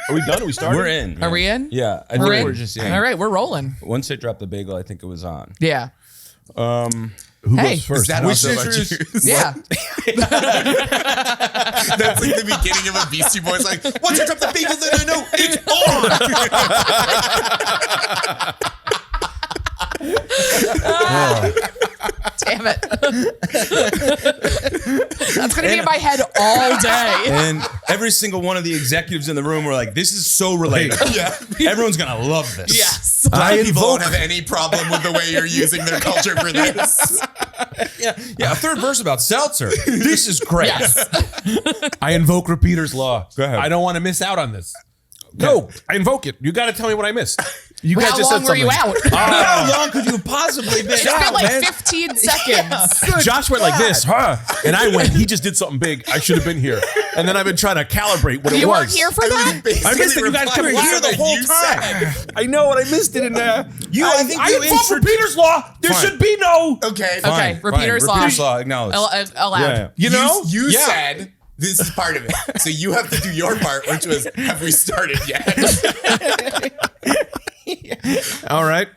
Are we done? Are we started? We're in. Are we in? Yeah. I We're think in? we're just All right, we're rolling. Once they dropped the bagel, I think it was on. Yeah. Who Hey. goes first? Is that We also should about introduce- you? Yeah. That's like the beginning of a Beastie Boys. Like, once you drop the bagel, then I know it's on. Damn it. That's going to be in my head all day. And every single one of the executives in the room were like, this is so relatable. Yeah. Everyone's going to love this. Yes. Black people don't have any problem with the way you're using their culture for this. Yeah, a third verse about seltzer. This is great. Yes. I invoke Repeater's Law. Go ahead. I don't want to miss out on this. No, I invoke it. You got to tell me what I missed. You guys How just long said were you something. out? How long could you have possibly been It's out, been like man? 15 seconds. Josh went like this, huh? And I went, he just did something big. I should have been here. And then I've been trying to calibrate what it You was. weren't here for that? I missed it. You guys kept Were here the whole time. I know what I missed it in there. I think you invoke Repeater's Law. There Fine. should be no. Okay. Okay, repeater's law. Repeater's law, acknowledged. Allowed. Yeah. You know? You Yeah. said this is part of it. So you have to do your part, which was, have we started yet? All right.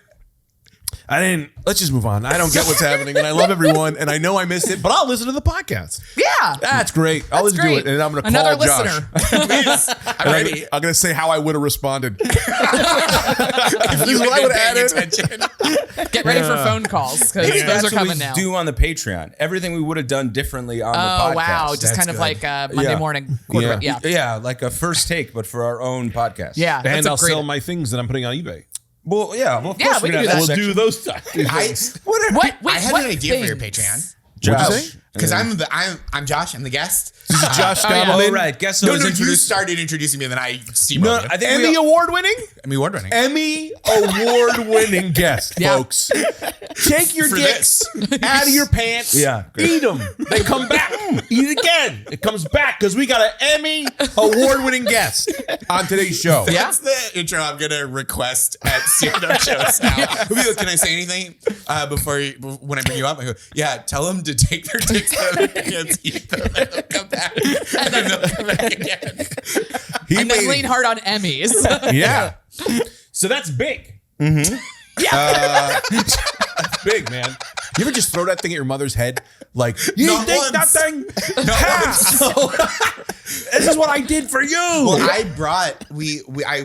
I didn't. Let's just move on. I don't get what's happening, and I love everyone, and I know I missed it, but I'll listen to the podcast. Yeah. That's great. I'll listen great. to it, and I'm going to Another call Josh. listener. Please. I'm ready. I'm going to say how I would have responded. If This you is what I had would been paying add it. attention. Get ready for phone calls because Maybe those that's are what coming we now. do on the Patreon. Everything we would have done differently on the podcast. Oh, wow. Just That's kind of good. like Monday Yeah. morning quarterback. Yeah. Yeah, like a first take, but for our own podcast. Yeah. And that's I'll a great. sell my things that I'm putting on eBay. Well, yeah. Well, of Yeah, course we we're can gonna do have that. We'll do those things. What? Wait, I had what an idea for your things? Patreon. What'd you say? Because I'm Josh. I'm the guest. This is Josh yeah. Gondelman. Oh, right. Guess No, was you introduced. started introducing me, and then I steamrolled No, you. I think Emmy Award winning? Emmy Award winning. Emmy Award winning guest, Yeah. folks. Take your For dicks out of your pants. Yeah, great. Eat them. They come back. Eat it again. It comes back because we got an Emmy Award winning guest on today's show. Yeah. That's the intro I'm gonna request at stand-up shows now. We'll be like, can I say anything when I bring you up? I go, yeah, tell them to take their dicks out of their hands, eat them, and they'll come back, and then they'll come back again. And then lean hard on Emmys. Yeah. So that's big. That's big, man. You ever just throw that thing at your mother's head? Like, you Not think that once. thing? Not once. This is what I did for you. Well, I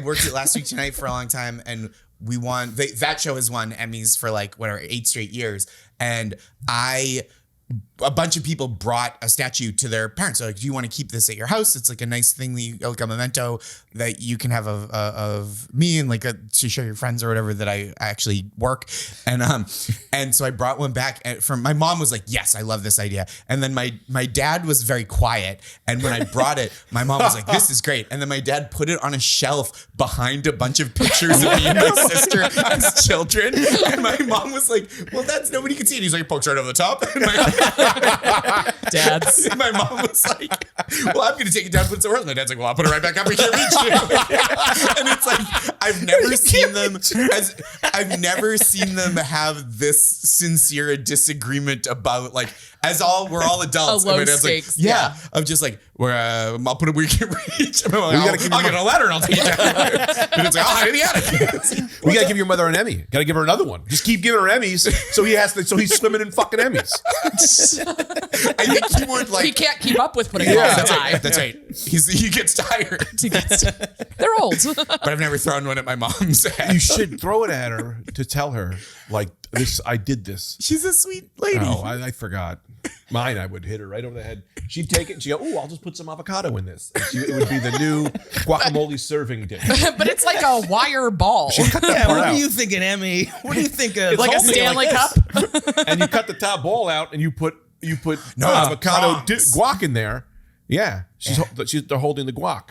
worked it last week tonight for a long time, and we won. That show has won Emmys for like whatever 8 straight years, and a bunch of people brought a statue to their parents. So like, do you want to keep this at your house? It's like a nice thing, like a memento that you can have of me and like to show your friends or whatever that I actually work. And so I brought one back from my mom was like, yes, I love this idea. And then my dad was very quiet. And when I brought it, my mom was like, this is great. And then my dad put it on a shelf behind a bunch of pictures of me and my sister as children. And my mom was like, well, that's nobody can see it. He's like, pokes right over the top. And Dads. my mom was like, well, I'm going to take it down, put it somewhere else. My dad's like, well, I'll put it right back up and here reach you. And it's like, I've never seen them have this sincere a disagreement about like, we're all adults. A low And my dad's stakes, like, yeah. I'm just like, I'll put it where you can reach. And I'm like, gotta keep I'll your get a ladder and I'll take it down. And it's like, I'll hide in the attic. We gotta give your mother an Emmy. Gotta give her another one. Just keep giving her Emmys, so he's swimming in fucking Emmys. I think he would like. He can't keep up with putting it all That's the right. time. That's right. He gets tired. They're old. But I've never thrown one at my mom's head. You should throw it at her to tell her, like, this. I did this. She's a sweet lady. Oh, I forgot. Mine, I would hit her right over the head. She'd take it and she'd go, oh, I'll just put some avocado in this. And it would be the new guacamole serving dish. But it's like a wire ball. Cut that Yeah, part what out. do you think, an Emmy? What do you think of Like a Something Stanley like Cup. And you cut the top ball out and you put No, avocado prongs. guac in there. Yeah. They're holding the guac.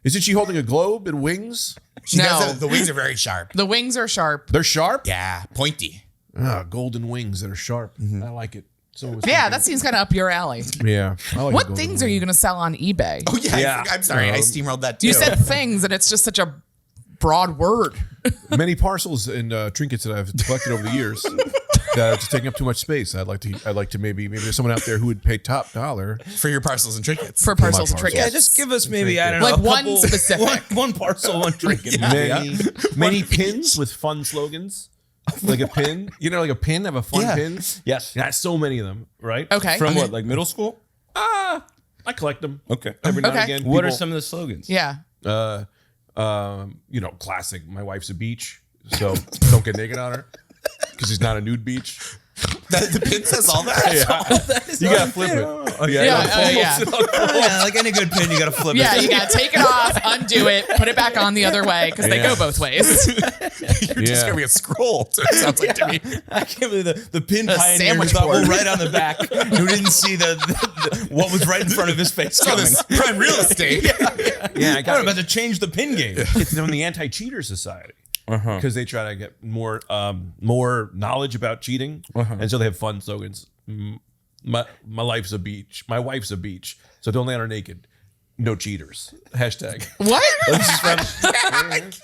Isn't she holding a globe and wings? She No. does the wings are very sharp. The wings are sharp. They're sharp? Yeah, pointy. Golden wings that are sharp. I like it. So Yeah, that seems kind of up your alley. yeah. I like What golden things are wings. you going to sell on eBay? Oh yeah, Yeah. I'm sorry, I steamrolled that too. You said things, and it's just such a broad word. Many parcels and trinkets that I've collected over the years. that are just taking up too much space. I'd like to maybe there's someone out there who would pay top dollar. For your parcels and trinkets. For parcels and parcels. Yeah, trinkets. just give us maybe, I don't know, Like a one couple- specific. one parcel, one trinket. Many pins with fun slogans. Like a pin, like a pin have a fun Yeah. pin. Yes. Yeah, so many of them, right? Okay. From what, like middle school? I collect them Okay. every now Okay. and again. What are People- some of the slogans? Yeah. Classic. My wife's a beach, so don't get naked on her because she's not a nude beach. The pin says all that. You gotta flip it. Yeah. Like any good pin, you got to flip Yeah, it. you gotta take it off, undo it, put it back on the other way because they go both ways. You're just gonna be a scroll. It sounds like to me. I can't believe the pin A pioneer who sandwich thought, board. right on the back, who didn't see the what was right in front of his face So coming. this prime real estate. Yeah, I I'm got about to change the pin game. It's from the Anti-Cheater Society because they try to get more knowledge about cheating, and so they have fun slogans. My life's a beach. My wife's a beach. So don't land her naked. No cheaters. Hashtag. What?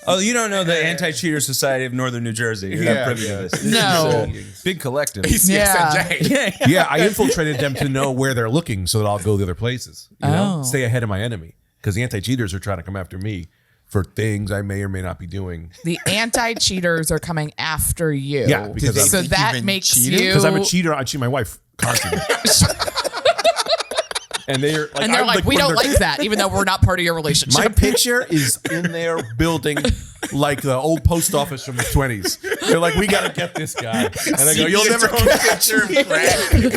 Oh, you don't know the Anti-Cheater Society of Northern New Jersey. You're not privy to this. No. It's a big collective. ACSNJ. Yeah, I infiltrated them to know where they're looking so that I'll go the other places. Oh. Stay ahead of my enemy because the anti-cheaters are trying to come after me for things I may or may not be doing. The anti-cheaters are coming after you. Yeah, because Did they so think that you've been makes cheating? you. Because I'm a cheater. I cheat my wife constantly. And they're like, And they're like, we one of don't their- like that, even though we're not part of your relationship. My picture is in their building like the old post office from the 20s. They're like, we got to get this guy. And I go, you'll never catch picture of Greg.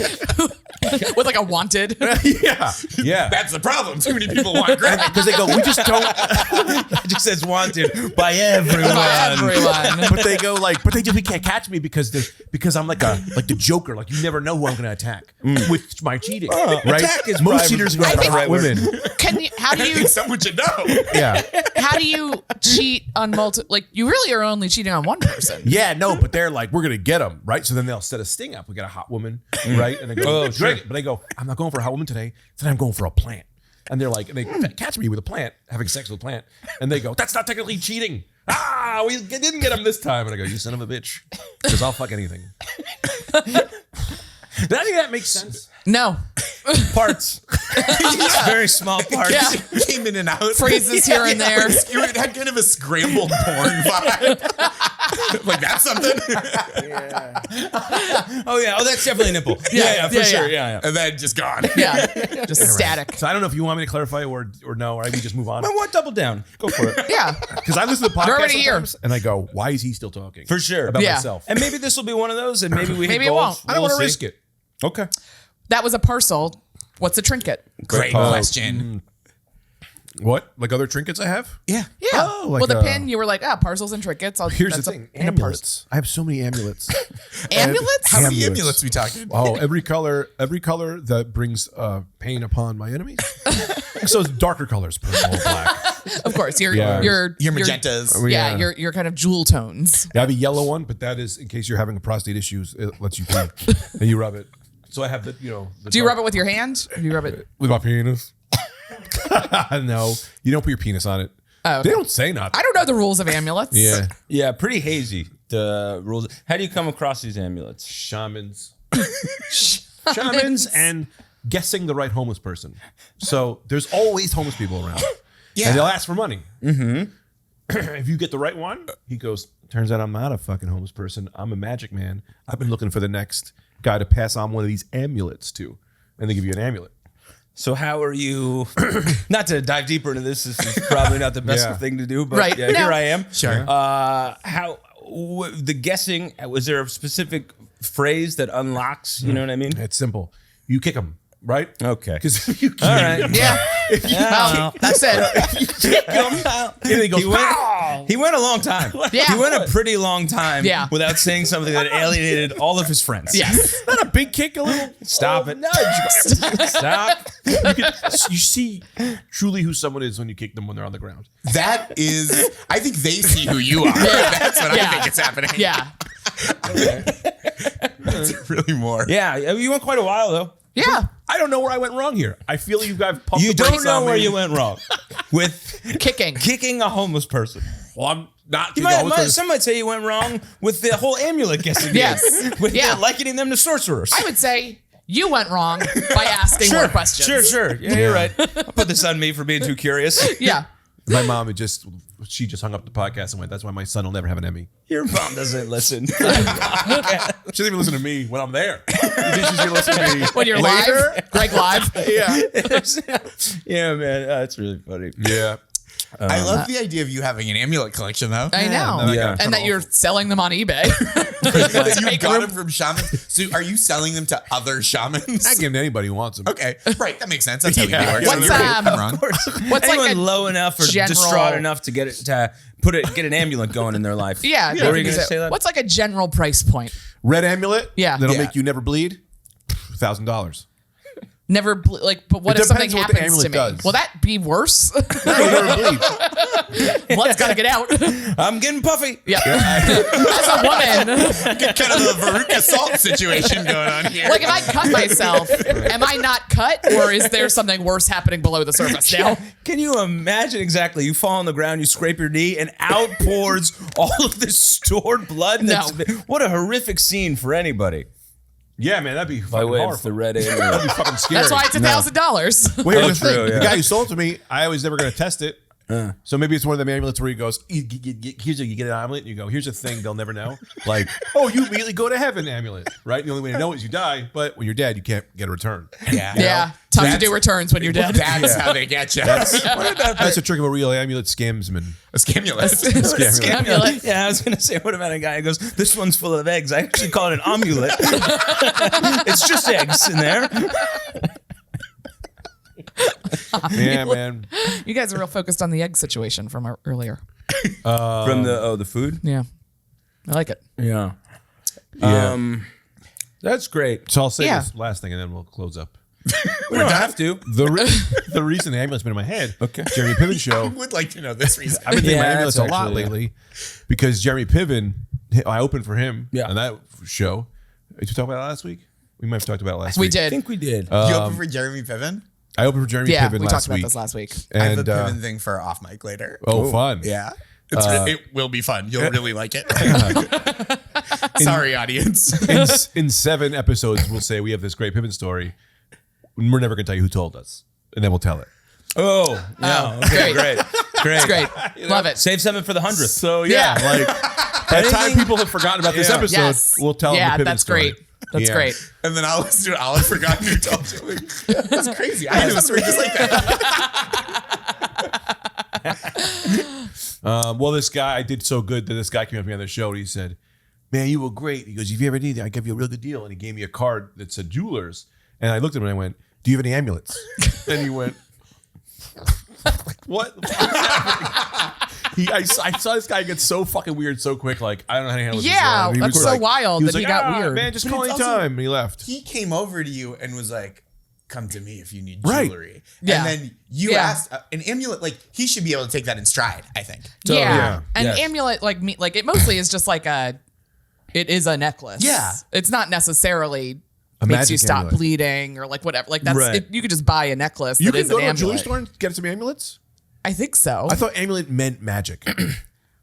With like a wanted. Yeah. That's the problem. Too many people want Greg. Because they go, we just don't. It just says wanted by everyone. Everyone. But they go like, but they just, we can't catch me because I'm like the Joker. Like you never know who I'm going to attack with my cheating. Right? Attack is Most private. cheaters go I after think- hot women. Can you? How do I you? think someone should know. Yeah. How do you cheat on multiple? Like you really are only cheating on one person. Yeah, no, but they're like, we're gonna get them, right? So then they'll set a sting up. We got a hot woman, right? And they go, Oh, sure. great. But they go, I'm not going for a hot woman today. Today I'm going for a plant. And they're like, and they catch me with a plant, having sex with a plant. And they go, that's not technically cheating. We didn't get him this time. And I go, you son of a bitch. Because I'll fuck anything. Did any of that make sense? No. Parts. Very small parts. Yeah. Came in and out. Phrases here and there. It had kind of a scrambled porn vibe. Like that's something. Oh, yeah. Oh, that's definitely a nipple. Yeah, for yeah, sure. yeah. Yeah. And then just gone. Yeah. Just static. So I don't know if you want me to clarify or no, or I can just move on. I want double down. Go for it. Yeah. Because I listen to podcasts already here. sometimes, and I go, why is he still talking? For sure. About Yeah. myself. And maybe this will be one of those, and maybe we hit Maybe it goals. won't. I don't want to We'll risk see. it. Okay. That was a parcel. What's a trinket? Great question. What? Like other trinkets I have? Yeah. Yeah. Oh, like well, the a- pin, you were like, parcels and trinkets. Here's that's the thing. in a purse. Amulets. I have so many amulets. Amulets? How many Amulets. amulets we talking? Oh, every color that brings pain upon my enemies. So it's darker colors, purple, black. Of course. Your Yeah. your Your magentas. Yeah, your kind of jewel tones. I have a yellow one, but that is in case you're having prostate issues. It lets you pee, and you rub it. So I have the Do you rub it with your hand? Or do you rub it? with my penis? No, you don't put your penis on it. Oh, okay. They don't say not. I don't know the rules of amulets. Yeah, Yeah, pretty hazy, the rules. How do you come across these amulets? shamans, shamans, and guessing the right homeless person. So there's always homeless people around. Yeah. And they'll ask for money. Mm-hmm. If you get the right one, he goes, turns out I'm not a fucking homeless person. I'm a magic man. I've been looking for the next guy to pass on one of these amulets to. And they give you an amulet. So how are you? Not to dive deeper into this. This is probably not the best Yeah. thing to do, but Right. yeah, No. here I am. Sure. The guessing? Was there a specific phrase that unlocks? You know what I mean? It's simple. You kick them, right? Okay. Because if you kick All right. Yeah. Well, that's it. and he goes, He went a long time. Yeah. He went a pretty long time Yeah. without saying something that alienated all of his friends. Yes. not a big kick, a little. Stop it. Stop. You see truly who someone is when you kick them when they're on the ground. That is, I think they see who you are. That's what Yeah. I think is happening. Yeah. It's really more. Yeah. You went quite a while, though. Yeah. I don't know where I went wrong here. I feel you guys pumped You the brakes don't know on where me. you went wrong with Kicking. kicking a homeless person. Well, not You take all the stories. some might say you went wrong with the whole amulet guessing game. Yes. With Yeah. likening them to sorcerers. I would say you went wrong by asking more questions. Sure. Yeah, you're right. I'll put this on me for being too curious. Yeah. My mom she just hung up the podcast and went, that's why my son will never have an Emmy. Your mom doesn't listen. She doesn't even listen to me when I'm there. You think she's gonna listen to me When you're later? live, Greg live. Yeah. Yeah, man. That's really funny. Yeah. I love the idea of you having an amulet collection, though. I know. no, Yeah. And that you're selling them on eBay. You got them from shamans. So are you selling them to other shamans? I give them to anybody who wants them. Okay, right. That makes sense. That's how Yeah. we work. What's, I'm wrong. What's Anyone like a low enough or general- distraught enough to get an amulet going in their life. Yeah. What were you going to say that? What's like a general price point? Red amulet. Yeah. That'll Yeah. make you never bleed. $1,000. Never but what It if something depends what the happens to me? amulet does. Will that be worse? No, you never bleed. Blood's gotta get out. I'm getting puffy. Yeah. As a woman, Kind of a Veruca Salt situation going on here. like if I cut myself, am I not cut, or is there something worse happening below the surface now? Can you imagine exactly? You fall on the ground, you scrape your knee, and out pours all of this stored blood. No. What a horrific scene for anybody. Yeah, man, that'd be By fucking way of horrible. the red That'd amulet. be fucking scary. That's why it's $1,000. Well, here's Oh, the thing. true, yeah. The guy who sold it to me, I was never going to test it. So maybe it's one of them amulets where he goes, you get an amulet, and you go, here's a thing they'll never know. Like, oh, you immediately go to heaven amulet, right? The only way to know is you die, but when you're dead, you can't get a return. Yeah. Yeah, tough to do returns when you're dead. That's how they get you. That's the trick of a real amulet scamsman. a scamulet. Scamulet. Yeah, I was going to say, what about a guy who goes, this one's full of eggs. I actually call it an amulet. It's just eggs in there. Yeah, man. You guys are real focused on the egg situation from earlier. From the food? Yeah, I like it. Yeah. Yeah. That's great. So I'll say Yeah. this last thing and then we'll close up. We don't have to. The reason the amulet's been in my head, Jeremy Piven I show. would like to know this reason. I've been thinking Yeah, about amulets a that's lot actually, lately because Jeremy Piven, I opened for him on that show. Did we talk about it last week? We might have talked about it last We week. I did. think we did. you open for Jeremy Piven? I opened for Jeremy Yeah, Piven we last talked about week. this last week. I have And, a Piven thing for off mic later. oh, fun. Yeah. It will be fun. You'll really like it. Sorry, audience. In 7 episodes, we'll say we have this great Piven story. We're never going to tell you who told us. And then we'll tell it. Oh, no. Okay, great. great. It's great. Love it. Save 7 for the 100th. So, yeah. Like, by the time people have forgotten about this episode, Yes. we'll tell them the Piven that's story. great. That's Yeah. great. And then I'll listen to it. I'll have forgotten who told you. That's crazy. I knew a story just like that. Well, this guy, I did so good that this guy came up to me on the show and he said, man, you were great. He goes, if you ever need it, I give you a real good deal. And he gave me a card that said jewelers. And I looked at him and I went, do you have any amulets? And he went, what? I saw this guy get so fucking weird so quick. Like, I don't know how to handle this. Yeah, And he that's was so like- wild was that he got weird. Man, just But call it's any also- time. And he left. He came over to you and was like, come to me if you need Right. jewelry. Yeah. And then you Yeah. asked an amulet, like, he should be able to take that in stride, I think. Yeah. yeah. An Yes. amulet, like it mostly is just like it is a necklace. Yeah. It's not necessarily A makes you magic stop amulet. bleeding or like whatever. Like that's Right. you could just buy a necklace You that can is go an to a jewelry amulet. store and get some amulets? I think so. I thought amulet meant magic.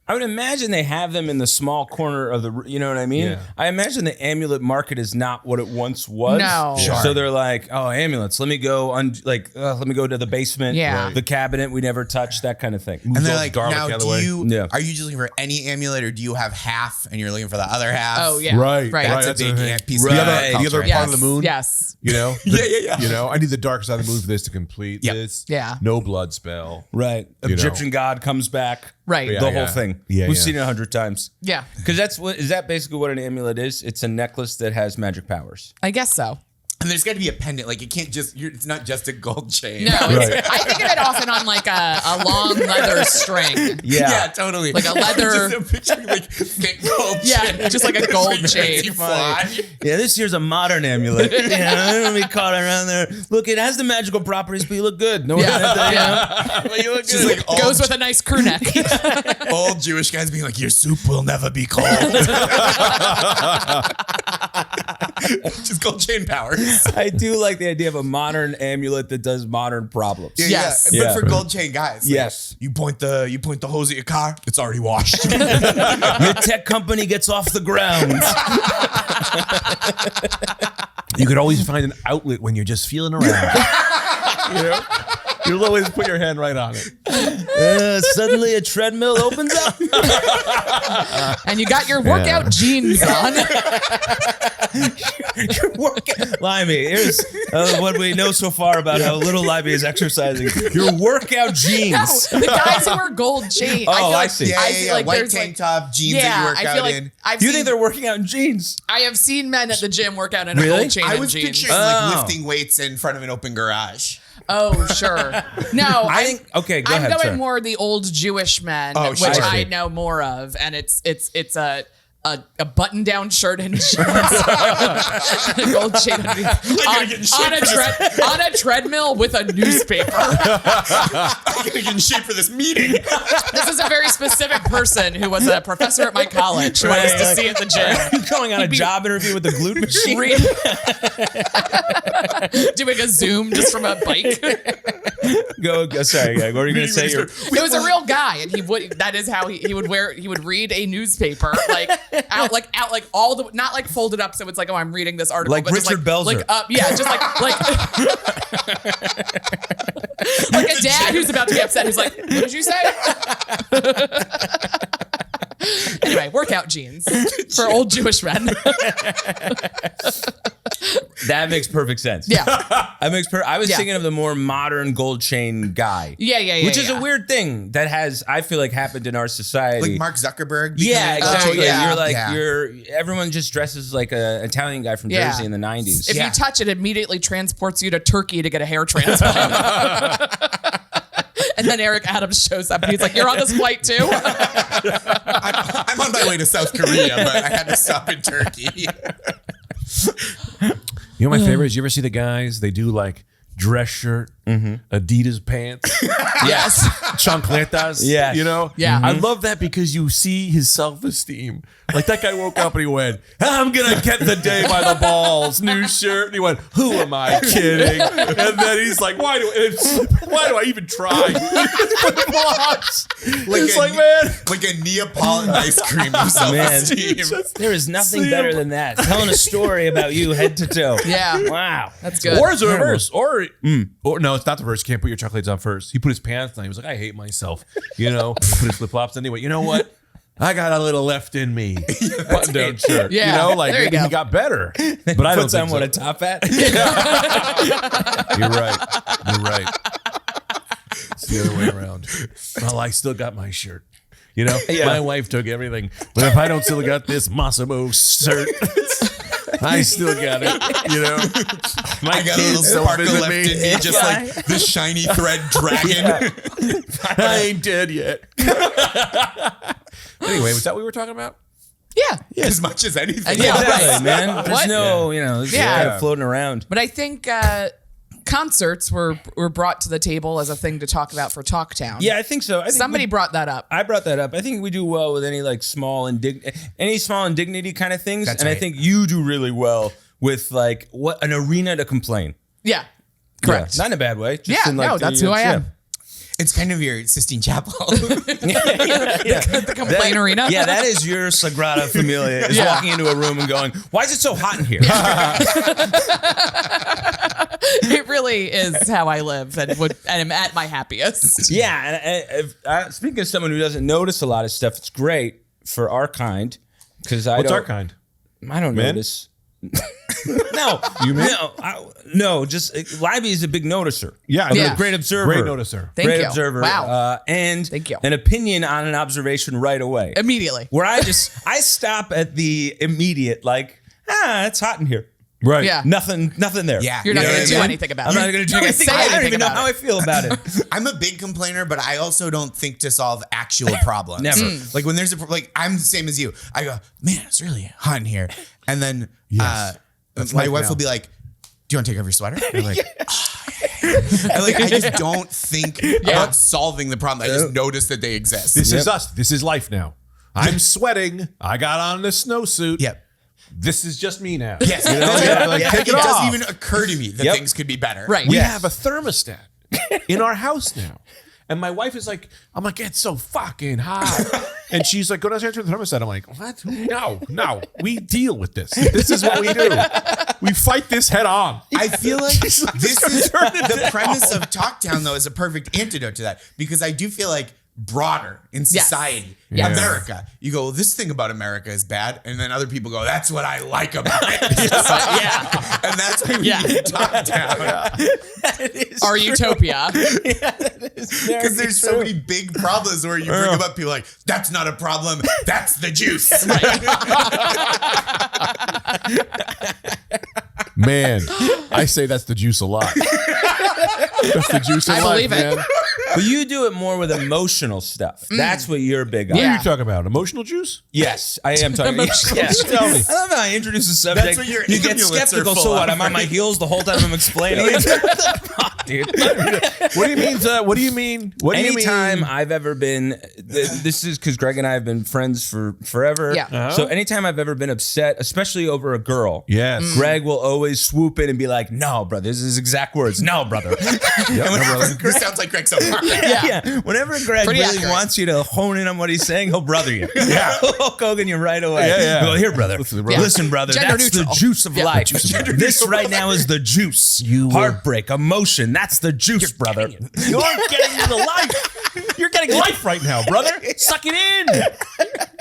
I would imagine they have them in the small corner of the, you know what I mean? Yeah. I imagine the amulet market is not what it once was. No. Sure. So they're like, oh, amulets. Let me go let me go to the basement, Yeah. the cabinet we never touched, that kind of thing. And they're all like, garlic now, out of the way. Yeah. are you just looking for any amulet or do you have half and you're looking for the other half? Oh yeah. Right. Right. That's Right. a big the thing. piece Right. of The other culture. part of the moon. Yes. You know? Yeah. You know, I need the dark side of the moon for this to complete Yep. this. Yeah. No blood spell. Right. You know. Egyptian god comes back. Right. Yeah. The whole thing. Yeah, We've yeah. seen it 100 times. Yeah. Because is that basically what an amulet is? It's a necklace that has magic powers. I guess so. And there's got to be a pendant. Like, it can't just, it's not just a gold chain. No, Right. I think of it often on like a long leather string. Yeah, totally. Like a leather- just a picture, like, thick gold Yeah, chain. just like a gold As chain. you fly. Yeah, this here's a modern amulet. I don't be caught around there. Look, it has the magical properties, but you look good. No, Yeah. but you look It's just good. like old, Goes with a nice crew neck. old Jewish guys being like, your soup will never be cold. Just gold chain powers. I do like the idea of a modern amulet that does modern problems. Yeah, Yes. yeah. But Yeah. for gold chain guys, like, Yes. you point the hose at your car, it's already washed. Your tech company gets off the ground. You could always find an outlet when you're just feeling around. You know? You'll always put your hand right on it. Suddenly a treadmill opens up. And you got your workout jeans on. Your workout. Limey, here's what we know so far about how little Limey is exercising. Your workout jeans. The guys who wear gold chain. Oh, feel I like, see. Yeah, I feel like white there's tank like, top, jeans that yeah, you work I out feel like in. I've Do you seen, think they're working out in jeans? I have seen men at the gym work out in a Really? gold chain I and was jeans. picturing Oh. like lifting weights in front of an open garage. Oh, sure. No, I think. Okay, go I'm ahead. going Sorry. more the old Jewish men, Oh, which sure. I know more of, and it's a button-down shirt and jeans, a gold chain underneath. On a treadmill with a newspaper. I'm gonna get in shape for this meeting. This is a very specific person who was a professor at my college who I used to Right. see at the gym. Going on a He'd be- job interview with the glute machine. Doing a Zoom just from a bike. Go. Sorry, what were you going to say? It was a real guy, and that is how he would wear. He would read a newspaper out all the, not like folded up, so it's like, oh, I'm reading this article, Like but just Richard Belzer. like up, yeah, just like like a dad who's about to get upset, who's like, what did you say? Anyway, workout jeans for old Jewish men. That makes perfect sense. Yeah. That makes I was Yeah. thinking of the more modern gold chain guy. Yeah. Which is yeah. a weird thing that has, I feel like, happened in our society. Like Mark Zuckerberg. Yeah, becoming- exactly. Oh, yeah. You're like Yeah. everyone just dresses like an Italian guy from Yeah. Jersey in the 90s. If Yeah. you touch it, immediately transports you to Turkey to get a hair transplant. And then Eric Adams shows up and he's like, you're on this flight too? I'm on my way to South Korea, but I had to stop in Turkey. You know my favorite is, you ever see the guys, they do like dress shirt, Adidas pants, Yes. chancletas, Yes. you know? Yeah. I love that because you see his self-esteem. Like that guy woke up and he went, I'm going to get the day by the balls, new shirt. And he went, who am I kidding? And then he's like, why do I even try? It's like, man. Like a Neapolitan ice cream of self-esteem. There is nothing See better him. than that. Telling a story about you head to toe. Yeah. Wow. That's good. Or is it reverse? Or no, it's not the reverse. You can't put your chocolates on first. He put his pants on. He was like, I hate myself. You know, put his flip flops anyway. You know what? I got a little left in me. Button down shirt. Yeah, You know, like there you maybe go. he got better. But I don't Puts think on so. what, a top hat? You're right. You're right. It's the other way around. Well, I still got my shirt. You know, my wife took everything. But if I don't still got this Massimo shirt, I still got it. You know, my I got a little kids don't sparkle visit left me. in me, just like the shiny thread dragon. I ain't dead yet. Anyway, was that what we were talking about? Yeah. As much as anything. Yeah, Exactly, right. man. There's What? no, there's Yeah. kind of floating around. But I think concerts were brought to the table as a thing to talk about for Talktown. Yeah, I think so. I think Somebody brought that up. I brought that up. I think we do well with any like small indignity kind of things, That's and I right. think you do really well with like an arena to complain. Yeah. Correct. Yeah, not in a bad way. Just Yeah, in, like, no, that's who I am. It's kind of your Sistine Chapel. The complaint arena. Yeah, that is your Sagrada Familia. Is Yeah. walking into a room and going, "Why is it so hot in here?" It really is how I live and am at my happiest. Yeah, and speaking of someone who doesn't notice a lot of stuff, it's great for our kind because What's our kind? I don't Men? notice. No, no. Just Libby is a big noticer. Yeah, Yeah. Great observer. Great noticer. Thank Great you. observer. Wow. And Thank you. an opinion on an observation right away. Immediately. Where I stop at the immediate, like, it's hot in here. Right. Yeah. Nothing there. Yeah. You're not You know going what to I do mean? anything about I'm it. not going to do You're anything. say I don't anything even know about how it. I feel about it. I'm a big complainer, but I also don't think to solve actual problems. Never. Like when there's I'm the same as you. I go, man, it's really hot in here. And then my life wife now. will be like, do you want to take off your sweater? I'm like, I just don't think about solving the problem. I just notice that they exist. This is us. This is life now. I'm sweating. I got on this snowsuit. Yep. this is just me now. Yes, You know? Like, take it it off. doesn't even occur to me that things could be better. Right. We Yes. have a thermostat in our house now. And my wife is like, I'm like, it's so fucking hot. And she's like, go downstairs to the thermostat. I'm like, what? No. We deal with this. This is what we do. We fight this head on. I feel like this is the premise of Talktown, though, is a perfect antidote to that, because I do feel like broader in society, Yes. America, you go, this thing about America is bad, and then other people go, that's what I like about it. And that's why we need Talktown. Our utopia. Because there's so many big problems where you bring them up, people are like, that's not a problem, that's the juice. Man, I say that's the juice a lot. That's the juice of I life, believe it. man. But you do it more with emotional stuff. That's what you're big on. What are Yeah. you talking about? Emotional juice? Yes, I am talking. Yes. Tell me. I love how I introduce the subject. That's what your you get amulets are skeptical. full So what? of, I'm on my right? heels the whole time I'm explaining it. What the fuck, dude? What do you mean? What do you mean? What do you mean? Anytime I've ever been, this is because Greg and I have been friends for forever. Yeah. Uh-huh. So anytime I've ever been upset, especially over a girl, Yes. Greg will always swoop in and be like, "No, brother." This is his exact words. No, brother. Chris sounds like Greg so far. Yeah. Whenever Greg Pretty really accurate. wants you to hone in on what he's saying, he'll brother you. Yeah. Hulk Hogan you right away. Yeah. Go, here, brother. Listen, brother. Listen, brother. Gender That's neutral. the juice of Yeah. life. Gender This right now is the juice. Heartbreak, emotion. That's the juice, brother. You're getting the life. You're getting life right now, brother. Suck it in.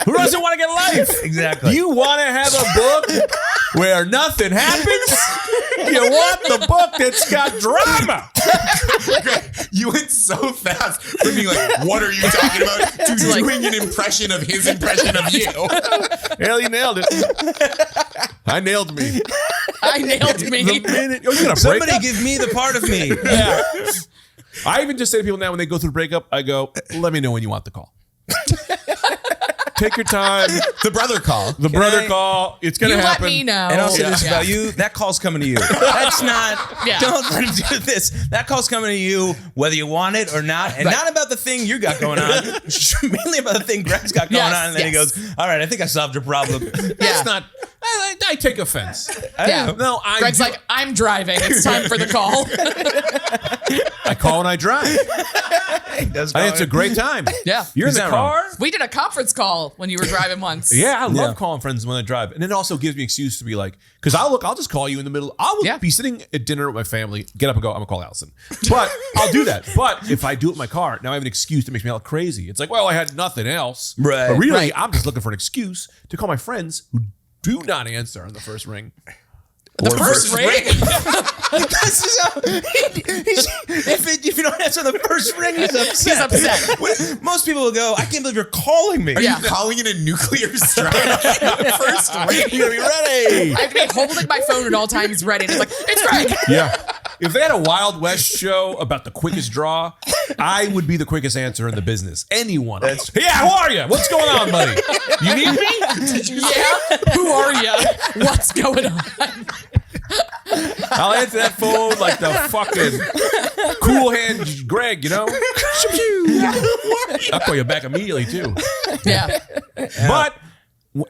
Who doesn't want to get life? Exactly. You want to have a book where nothing happens? You want the book that's got drama. Greg, you went so fast from being like, what are you talking about, to like- doing an impression of his impression of you. Hell, you nailed it. I nailed me. I nailed me. The minute, oh, you gonna break Somebody up? give me the part of me. Yeah. I even just say to people now when they go through the breakup, I go, let me know when you want the call. Take your time. The brother call. The brother call. It's going You to let happen. me know. And I'll say this Yeah. about you. That call's coming to you. That's not. Yeah. Don't let him do this. That call's coming to you, whether you want it or not, and not about the thing you got going on. Mainly about the thing Greg's got going Yes, on. And then he yes. goes, "All right, I think I solved your problem." That's not. I take offense. Yeah. No, I Greg's do- like, I'm driving. It's time for the call. I call and I drive. He does And it's a great time. Yeah. You're in He's the not wrong. car. We did a conference call when you were driving once. Yeah, I love Yeah. calling friends when I drive, and it also gives me an excuse to be like, because I'll just call you in the middle. I'll Yeah. be sitting at dinner with my family, get up and go, I'm gonna call Alison. But I'll do that. But if I do it in my car, now I have an excuse that makes me look crazy. It's like, well, I had nothing else. Right. But really, Right. I'm just looking for an excuse to call my friends who do not answer on the first ring. The first ring. This is how if you don't answer the first ring, he's upset. He's upset. Most people will go, "I can't believe you're calling me." Are Yeah. you calling it a nuclear strike? First ring. You gotta be ready. I have to be holding my phone at all times ready. And it's like, it's Greg. Yeah. If they had a Wild West show about the quickest draw, I would be the quickest answer in the business. Anyone. Yeah, how are you? What's going on, buddy? You need me? Yeah. Who are you? What's going on? I'll answer that phone like the fucking cool hand Greg, you know? I'll call you back immediately, too. Yeah. But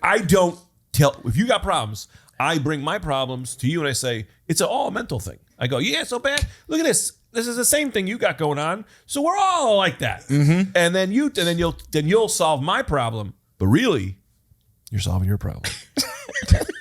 I don't tell, if you got problems, I bring my problems to you and I say, it's an all mental thing. I go, yeah, so bad. Look at this. This is the same thing you got going on. So we're all like that. Mm-hmm. And then you'll solve my problem. But really, you're solving your problem.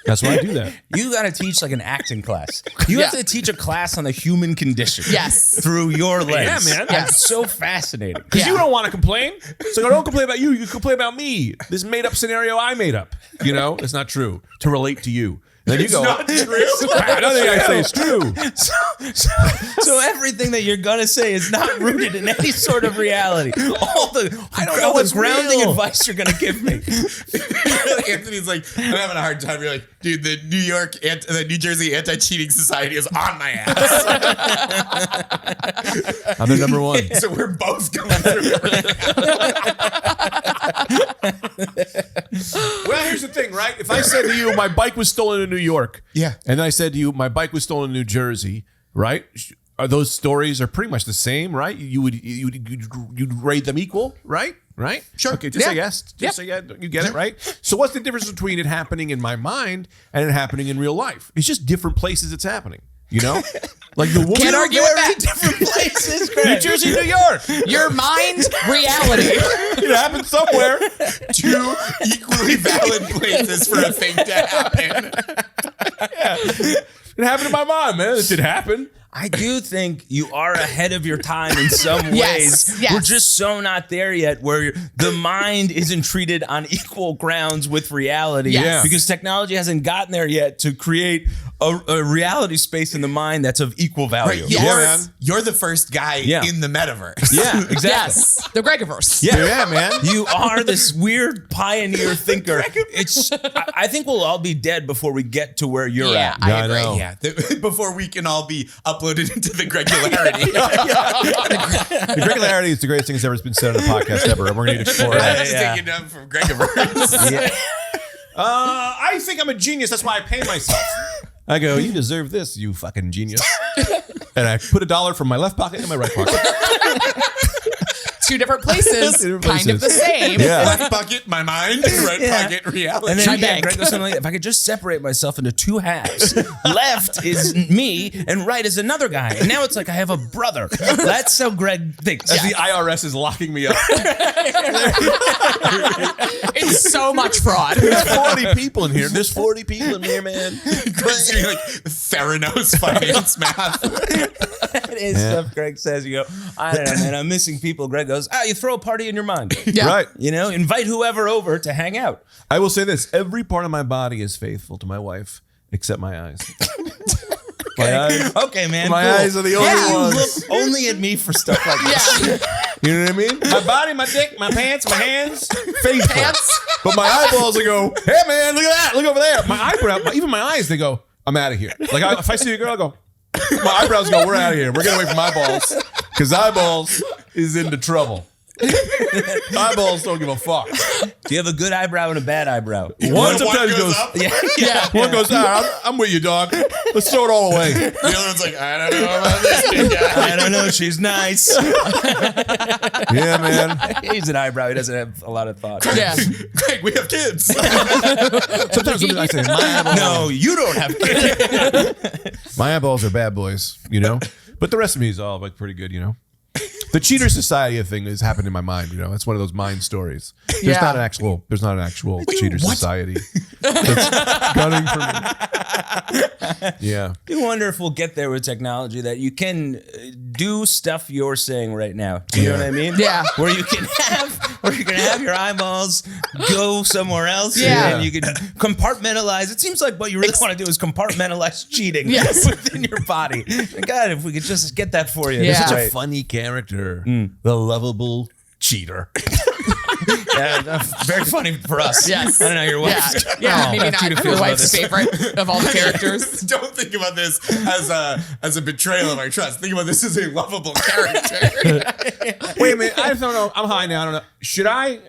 That's why I do that. You got to teach like an acting class. You have Yeah. to teach a class on the human condition. Yes. Through your lens. Yeah, man. That's so fascinating. Because Yeah. you don't want to complain. So don't complain about you. You complain about me. This made up scenario I made up. You know, it's not true to relate to you. And then you go, Not true. I don't think I say it's true. So everything that you're gonna say is not rooted in any sort of reality. All the know what's grounding real. advice you're gonna give me. Anthony's like, I'm having a hard time. You're like, dude, the New Jersey Anti-Cheating Society is on my ass. I'm the number one. So we're both going through it. Well, here's the thing, right? If I said to you, my bike was stolen in New York. Yeah. And then I said to you, my bike was stolen in New Jersey, right? are those stories are pretty much the same, right? You'd rate them equal, right? Right? Sure. Okay, just Yeah. say yes. Just say yeah. You get it, right? So what's the difference between it happening in my mind and it happening in real life? It's just different places it's happening. You know, like the woman. Can't argue with that. Different places, New Greg. Jersey, New York. Your mind, reality. It happened somewhere. 2 equally valid places for a thing to happen. It happened in my mind, man. It did happen. I do think you are ahead of your time in some Yes, ways. yes. We're just so not there yet where the mind isn't treated on equal grounds with reality. Yes. Yeah. Because technology hasn't gotten there yet to create a reality space in the mind that's of equal value. Right, Yes. you're the first guy Yeah. in the metaverse. Yeah, exactly. Yes. The Gregiverse. Yeah, man. You are this weird pioneer thinker. I think we'll all be dead before we get to where you're Yeah, at. I Yeah, I agree. know. Yeah, before we can all be uploaded into the Gregularity. The Gregularity is the greatest thing that's ever been said on a podcast ever. And we're going to explore I that. just Yeah. taking them from Gregiverse. I think I'm a genius. That's why I pay myself. I go, you deserve this, you fucking genius. And I put $1 from my left pocket in my right pocket. 2 different places, Different kind of the places. same. Yeah. Left pocket, my mind. Right pocket, reality. And then My yeah, bank. Greg goes something like, if I could just separate myself into 2 halves, left is me and right is another guy. And now it's like I have a brother. That's how Greg thinks. As the IRS is locking me up. It's so much fraud. There's 40 people in here. There's 40 people in here, man. Greg's doing like Theranos finance math. That is stuff Greg says. You go, I don't know, man, I'm missing people. Greg goes, you throw a party in your mind. Yeah. Right. You know, invite whoever over to hang out. I will say this. Every part of my body is faithful to my wife, except my eyes. My eyes. Okay, man. My cool. eyes are the only Yeah, ones. you look only at me for stuff like this. Yeah. You know what I mean? My body, my dick, my pants, my hands, faithful. Pants. But my eyeballs, they go, hey, man, look at that. Look over there. My eyebrow, even my eyes, they go, I'm out of here. Like, if I see a girl, I go, my eyebrows go, we're out of here. We're getting away from eyeballs. Because eyeballs is into trouble. Eyeballs don't give a fuck. Do you have a good eyebrow and a bad eyebrow? One sometimes goes, up. Yeah. one goes, I'm with you, dog. Let's throw it all away. The other one's like, I don't know about this big guy. I don't know. She's nice. Yeah, man. He's an eyebrow. He doesn't have a lot of thought. Yeah. Greg, we have kids. Sometimes I say, my eyeballs, No, you don't have kids. my eyeballs are bad boys, you know? But the rest of me is all like pretty good, you know? The cheater society thing has happened in my mind, you know. It's one of those mind stories. There's Yeah. not an actual cheater society that's gunning for me. Yeah. I wonder if we'll get there with technology that you can do stuff you're saying right now. Do you know what I mean? Yeah. Where you can have your eyeballs go somewhere else. Yeah. And you can compartmentalize. It seems like what you really want to do is compartmentalize cheating Yes. within your body. God, if we could just get that for you. Yeah. That's Such a right. funny character. The lovable cheater. Yeah, very funny for us. Yes. I don't know your Yeah. wife. Yeah. Maybe Tina not feels your about wife's this. favorite of all the characters. Don't think about this as a betrayal of our trust. Think about this as a lovable character. Wait a minute. I don't know. I'm high now. I don't know. Should I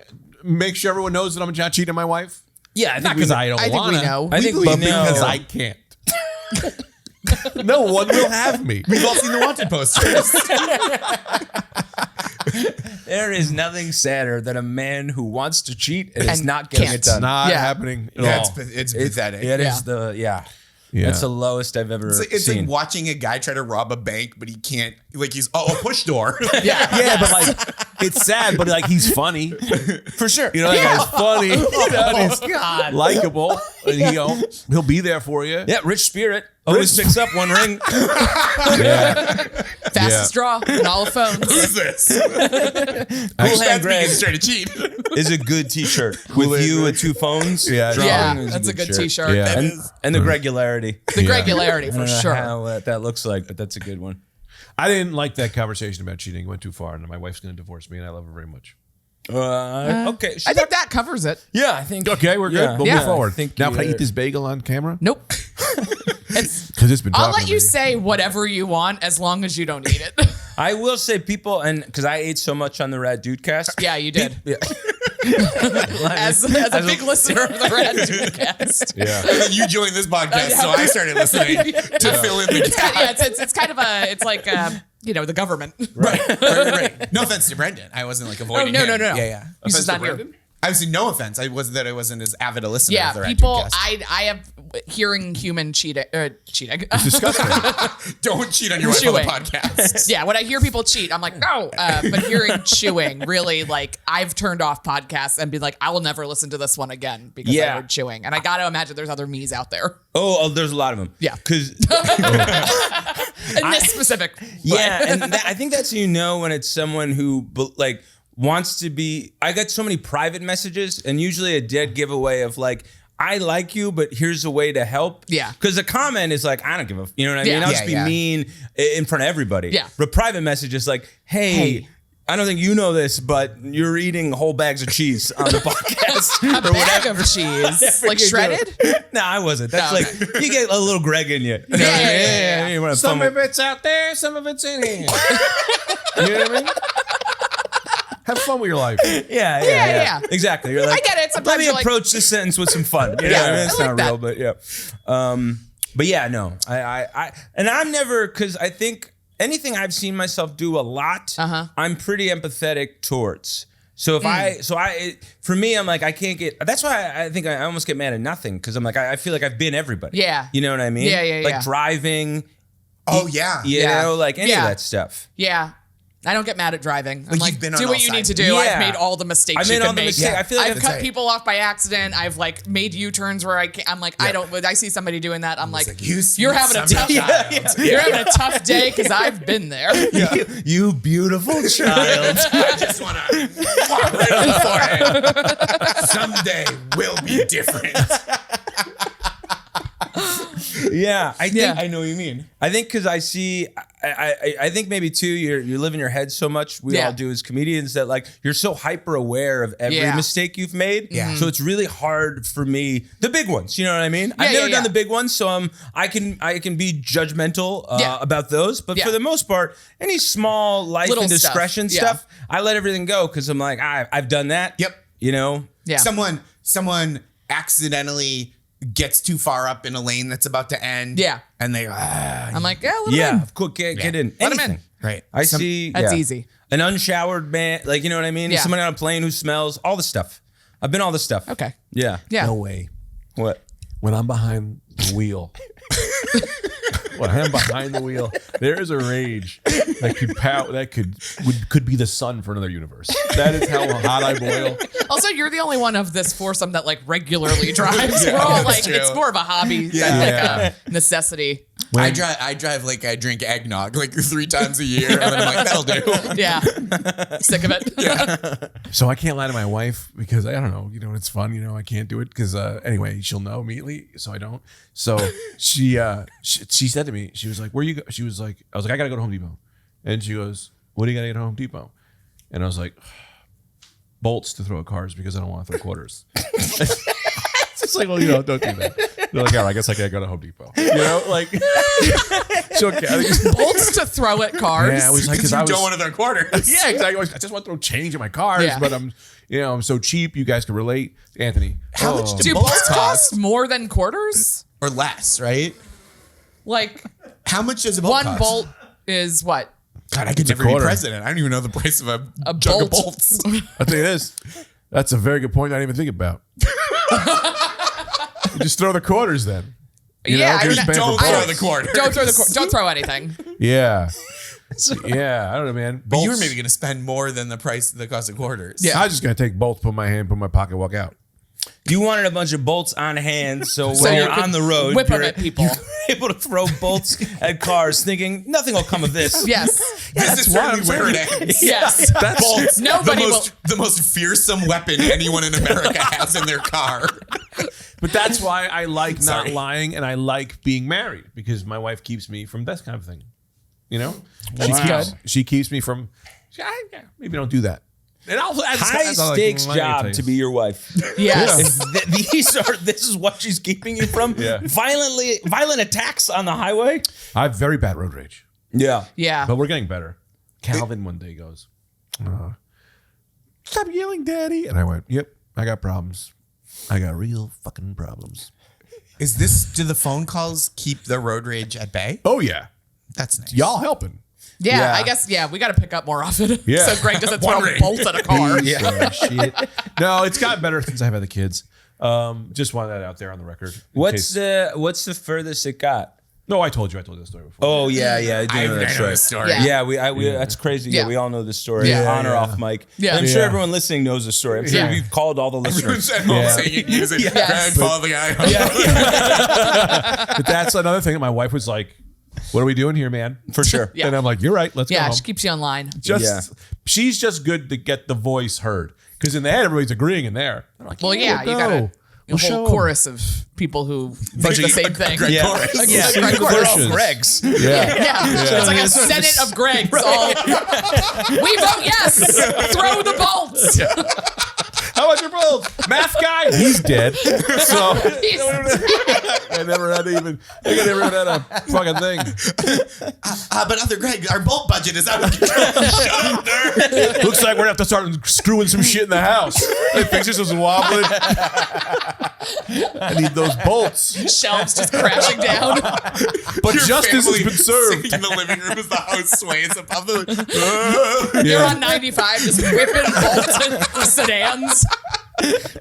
make sure everyone knows that I'm not cheating on my wife? Yeah, I Not think because I don't I think want we to. know. I think we But know. because I can't. No one will have me. We've all seen the wanted posters. There is nothing sadder than a man who wants to cheat and is And not getting can't. it done. Not Yeah. happening at Yeah, all. it's pathetic. It Yeah. is the Yeah. That's the lowest I've ever It's seen. like watching a guy try to rob a bank, but he can't. Like he's a push door. Yeah. Yeah, but like it's sad, but like he's funny. For sure. You know, that guy's funny. You know, and he's God. likable. And he'll be there for you. Yeah, rich spirit. Always picks up one ring. Yeah. Fastest draw in all of phones. Who's this? Cool Hand Greg Straight to cheat. is a good t-shirt. With Hand you Greg. with 2 phones. Yeah. drawing Yeah, is that's a good shirt. t-shirt. Yeah. And the Gregularity. The Yeah. Gregularity I for don't know sure. how that looks like, but that's a good one. I didn't like that conversation about cheating. It went too far, and my wife's going to divorce me, and I love her very much. Okay. I think that covers it. Yeah, I think. Okay, we're good. Yeah. We'll Yeah. move forward. I think Now, you, can I eat this bagel on camera? Nope. It's, Because it's been I'll talking let to you me. say whatever you want as long as you don't eat it. I will say people, and because I ate so much on the Rad Dude cast. Yeah, you did. Yeah. as a big listener of the Rad Dude cast. Yeah. And then you joined this podcast, so I started listening to fill in the gap. It's kind of it's like the government. Right. No offense to Brendan. I wasn't like avoiding no. him. Yeah. He's just not here. Brendan? I was no offense. I wasn't as avid a listener Yeah, of the Rad Dude people. cast. I have hearing human cheating. It's disgusting. Don't cheat on your wife on the Chewing. podcast. Yeah, when I hear people cheat, I'm like, no. But hearing chewing, really, like, I've turned off podcasts and been like, I will never listen to this one again because I heard chewing. And I got to imagine there's other me's out there. Oh, there's a lot of them. Yeah. Because In this specific way. yeah, and I think that's when it's someone who like wants to be. I got so many private messages, and usually a dead giveaway of like, I like you, but here's a way to help. Yeah. Because a comment is like, I don't give a, you know what I mean? I'll just be mean in front of everybody. Yeah. But private message is like, hey, I don't think you know this, but you're eating whole bags of cheese on the podcast. A bag of cheese. Like shredded? No, I wasn't. That's No, like, you get a little Greg in you. Yeah. You wanna Some fumble- of it's out there, some of it's in here. You know what I mean? Have fun with your life. Yeah. Exactly. You're like, I get it. Sometimes let me you're like- approach this sentence with some fun. You know Yeah, what I mean? It's I not like real, but yeah. But yeah, no. And I'm never, because I think anything I've seen myself do a lot, I'm pretty empathetic towards. So if for me, I'm like, I can't get, that's why I think I almost get mad at nothing. Cause I'm like, I feel like I've been everybody. Yeah. You know what I mean? Yeah. Like driving. Oh, yeah. You know, like any of that stuff. Yeah. I don't get mad at driving. I'm Like, like, you've been do on what all you need to sides. do. Yeah. I've made all the mistakes I made you all can the make. mistakes. I feel like I've cut people off by accident. I've like made U-turns where I'm like, I see somebody doing that. I'm like, you're having a tough You're having a tough day because I've been there. You beautiful child. I just want to walk right on the forehead. Someday will be different. Yeah, I think Yeah. I know what you mean. I think because I see, I think maybe too, you live in your head so much. We all do as comedians that like you're so hyper aware of every mistake you've made. Yeah. So it's really hard for me. The big ones, you know what I mean? I've never done the big ones, so I can be judgmental about those. But for the most part, any small life Little indiscretion stuff. I let everything go because I'm like, I've done that. Yep. You know. Yeah. Someone accidentally gets too far up in a lane that's about to end. Yeah. And they I'm like, yeah, let 'em in. Of course, get in. Let 'em in. Anything. right. I see. That's easy. An unshowered man, like, you know what I mean? Yeah. Someone on a plane who smells, all the stuff. I've been all the stuff. Okay. Yeah. Yeah. No way. What? When I'm behind the wheel. When I'm behind the wheel, there is a rage that could be the sun for another universe. That is how hot I boil. Also, you're the only one of this foursome that like regularly drives. We're all like, true. it's more of a hobby than like a necessity. I drive like I drink eggnog like 3 times a year. And then I'm like, that'll do. Yeah. Sick of it. So I can't lie to my wife because I don't know, it's fun, I can't do it because anyway, she'll know immediately, so I don't. So she said to me, she was like, where you go? She was like, I was like, I gotta go to Home Depot. And she goes, what do you gotta get at Home Depot? And I was like, bolts to throw at cars because I don't want to throw quarters. It's just like, well, don't do that. They're like, all right, I guess I gotta go to Home Depot. Like Bolts to throw at cars. Yeah, it was like Because because you I don't was. want to throw quarters. Yeah, exactly. I just want to throw change in my cars, Yeah. but I'm so cheap. You guys can relate, Anthony. How much Do bolts cost more than quarters? Or less, right? Like How much does a bolt one cost? bolt is what? God, I could never be quarter. president. I don't even know the price of a A jug of bolt. bolts. I'll tell you this. That's a very good point. I didn't even think about. You just throw the quarters then. Yeah, you're I just mean, paying for Don't bolts. throw the quarters. Don't throw anything. Yeah. Yeah, I don't know, man. But you were Bolts- maybe going to spend more than the cost of quarters. Yeah. I was just gonna take bolts, put in my hand, put in my pocket, walk out. You wanted a bunch of bolts on hand, so So when you you're could on the road, whip 'em you're at people. You're able to throw bolts at cars, thinking nothing will come of this. Yes. This is certainly where it ends. Yes. Bolts, Nobody the most fearsome weapon anyone in America has in their car. But that's why I like not Sorry. lying and I like being married because my wife keeps me from that kind of thing. She keeps me from. Maybe don't do that. And High stakes job to be your wife. Yes. This is what she's keeping you from. Yeah. Violent attacks on the highway. I have very bad road rage, Yeah. Yeah. but we're getting better. Calvin one day goes, stop yelling, Daddy. And I went, yep, I got problems. I got real fucking problems. Do the phone calls keep the road rage at bay? Oh, yeah. That's nice. Y'all helping. Yeah, I guess, we got to pick up more often. Yeah. So Greg doesn't throw bolts at a car. Yeah. Shit. No, it's gotten better since I've had the kids. Just wanted that out there on the record. What's the furthest it got? No, I told that story before. Oh yeah, I do know that know this story. Yeah. we that's crazy. Yeah, we all know this story. Yeah. On or off mic. Yeah. And I'm sure Yeah. everyone listening knows the story. I'm sure Yeah. we've called all the listeners. Singing music. Yes. Follow the guy. But that's another thing that my wife was like, what are we doing here, man? For sure. Yeah. And I'm like, you're right. Let's go Yeah, home. she keeps you online. She's just good to get the voice heard. Because in the head, everybody's agreeing in there. Like, Well, yeah, you got a whole chorus of people who think the same thing. Greg Yeah. chorus. Yeah. Greg They're all chorus. Greg's. Yeah. Yeah. It's like a senate of Gregs. All, we vote yes. Throw the bolts. How about your bolts? Math guy? He's dead. So I never had a fucking thing. But other Greg, our bolt budget is out of control. Shut up, nerd. Looks like we're gonna have to start screwing some shit in the house. They fix this was wobbling. I need those bolts. Shelves just crashing down. But Your justice has family been served. sitting in the living room as the house sways above the. You're on 95 just whipping bolts and sedans.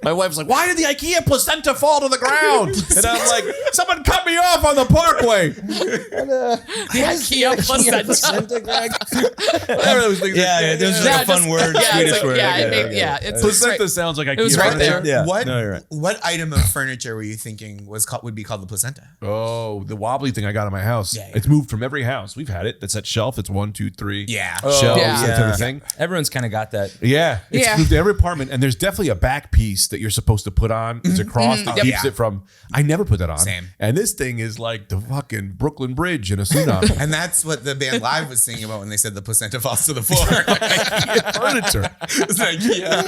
My wife's like, why did the IKEA placenta fall to the ground? And I'm like, someone cut me off on the parkway. The IKEA placenta. Whatever those things Yeah, those are a fun word, Swedish word. It's Placenta right. sounds like IKEA. It was right furniture. there. Yeah. What? No, you're right. What item of furniture were you thinking would be called the placenta? Oh, the wobbly thing I got in my house. Yeah. It's moved from every house. We've had it. That's that shelf. It's 1, 2, 3. Yeah. Shelves. Yeah. That type of thing. Everyone's kind of got that. Yeah. It's Yeah. moved to every apartment. And there's definitely a back piece that you're supposed to put on. It's a cross that keeps it from. I never put that on. Same. And this thing is like the fucking Brooklyn Bridge in a tsunami. And that's what the band Live was singing about when they said the placenta falls to the floor. Furniture. It's like, yeah.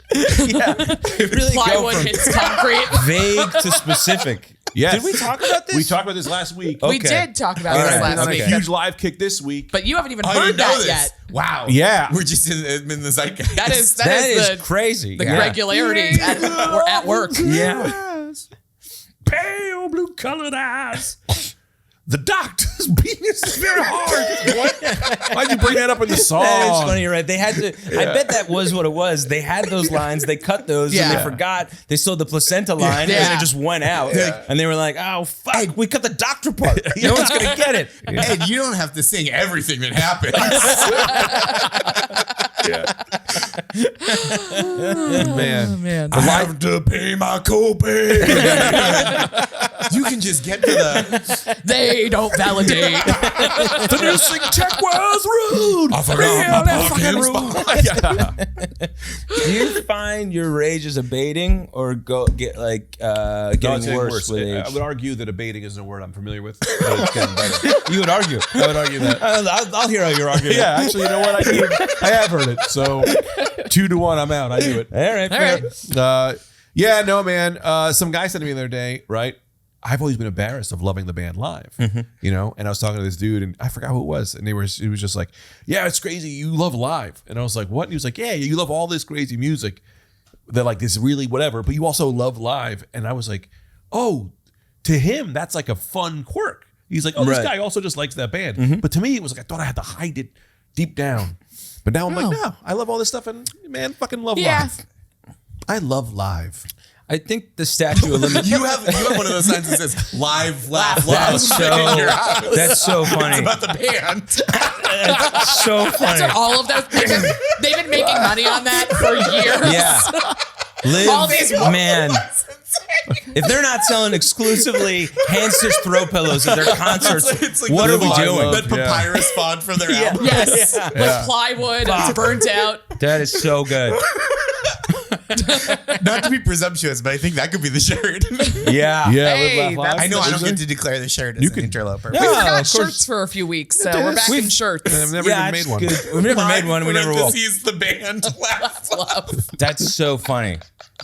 It really go Plywood from hits concrete. vague to specific. Yes. Did we talk about this? We talked about this last week. We Okay. did talk about All this right. Been last on a week. huge live kick this week. But you haven't even Oh, you heard know that this. yet. Wow. Yeah. We're just in the zeitgeist. That is That is the crazy. the regularity at work. Yeah. Pale blue colored eyes. The doctor's beating us very hard. What? Why'd you bring that up in the song? That is funny, you're right? They had to. I bet that was what it was. They had those lines. They cut those, and Yeah. they forgot. They sold the placenta line, and Yeah. it just went out. And they were like, "Oh fuck, we cut the doctor part. No one's gonna get it." And you don't have to sing everything that happens. Man. Man. I have to pay my copay. You can just get to the. They don't validate. The nursing check was rude. I forgot my parking spot. Do you find your rage is abating or getting worse with age? I would argue that abating isn't a word I'm familiar with. But it's getting better. You would argue. I would argue that. I'll hear how you're arguing. Yeah, actually, you know what? I have heard it. So 2-1, I'm out. I knew it. All right. All right. Yeah, no, man. Some guy said to me the other day, right? I've always been embarrassed of loving the band live, you know? And I was talking to this dude and I forgot who it was. And it was just like, yeah, it's crazy. You love live. And I was like, what? And he was like, yeah, you love all this crazy music that like this really whatever, but you also love live. And I was like, oh, to him, that's like a fun quirk. He's like, oh, this guy also just likes that band. But to me, it was like, I thought I had to hide it deep down. But now I'm like, no, I love all this stuff and man, fucking love live. I love live. I think the statute of limitations. You have one of those signs that says live, laugh, love. That's so funny. It's about the band. That's so funny. So all of those, they've been making money on that for years. Yeah. All these man. If they're not selling exclusively hand-stitched throw pillows at their concerts, It's like what the are we font, doing? that papyrus font for their album. Yes. With plywood, it's burnt out. That is so good. Not to be presumptuous, but I think that could be the shirt. Yeah. Hey, that's I know I don't Usually? get to declare the shirt as an interloper. We Yeah. forgot of course. shirts for a few weeks, so we're back in shirts. I've never even made it's one. good. We've never made one. We never will. Parentheses, the band laugh. That's so funny.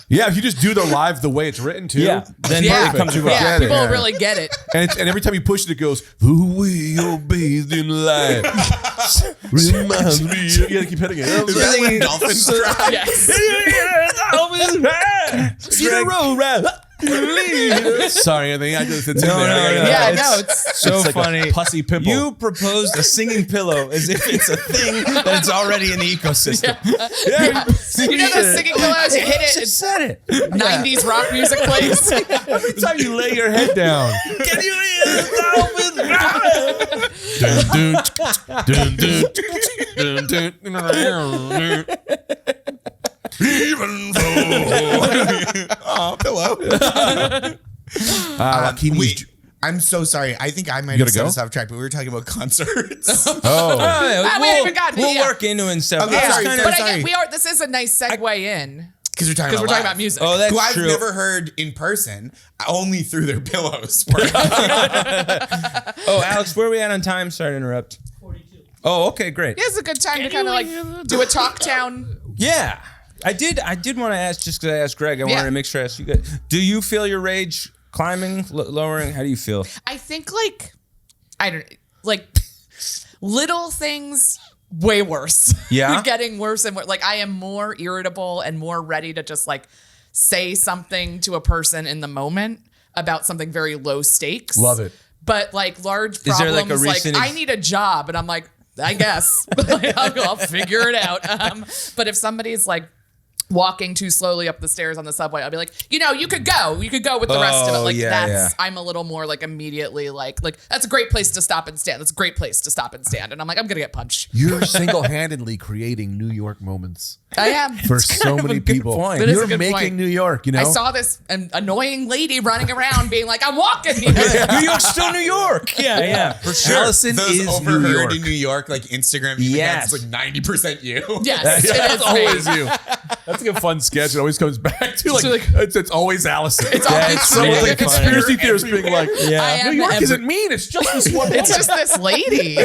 Yeah, if you just do the live the way it's written too. Yeah. Then Yeah, it comes People across. yeah, get it. people really get it. And every time you push it, it goes, the way you're bathed in light reminds me. You gotta keep hitting it. Is that when dolphins cry? Yes. See the road right. Sorry, I think I just it's in No, there. no, no. Yeah, It's no, it's so like funny. a pussy pimple. You proposed a singing pillow as if it's a thing that's already in the ecosystem. yeah. You know those singing pillows, you hit it, Just it's said it. 90s rock music plays. Every time you lay your head down. Can you hear the dolphins? Dun, dun, dun, dun, dun. Even though. Oh, pillow. Wait, I'm so sorry. I think I might have gotta set go? us off track, but we were talking about concerts. Oh. we haven't even gotten to We'll yeah. work into it and stuff. Okay, I was sorry, kinda- But sorry. this is a nice segue in Because we're talking because we're talking live. about music. Oh, that's Who I've true. never heard in person, only through their pillows. Oh, Alex, where are we at on time? Sorry to interrupt. 42. Oh, okay, great. It's a good time to kind of like do a talk town. Yeah. I did want to ask, just because I asked Greg, I wanted to make sure I asked you guys. Do you feel your rage climbing, lowering? How do you feel? I think little things way worse. Yeah? Getting worse and worse. Like I am more irritable and more ready to just like say something to a person in the moment about something very low stakes. Love it. But like large Is there, problems, like, a recent I need a job, and I'm like, I guess I'll figure it out. But if somebody's like walking too slowly up the stairs on the subway, I'll be like, you could go with the rest of it. Like I'm a little more like immediately like that's a great place to stop and stand. That's a great place to stop and stand. And I'm like, I'm gonna get punched. You're single-handedly creating New York moments I am. for so many good people. point. It is a You're good making point. New York, you know? I saw this annoying lady running around being like, I'm walking. New York's still New York. Yeah, for sure. Allison Those is overheard New York. in New York, like Instagram, Yes. it's like 90% you. Yes, it That's is always me. you. That's like a fun sketch. It always comes back to like, So, like- it's always Allison. It's always it's me. Someone's like a really conspiracy theorist being like, I am New York every- isn't mean. It's just this one. It's woman. just this lady.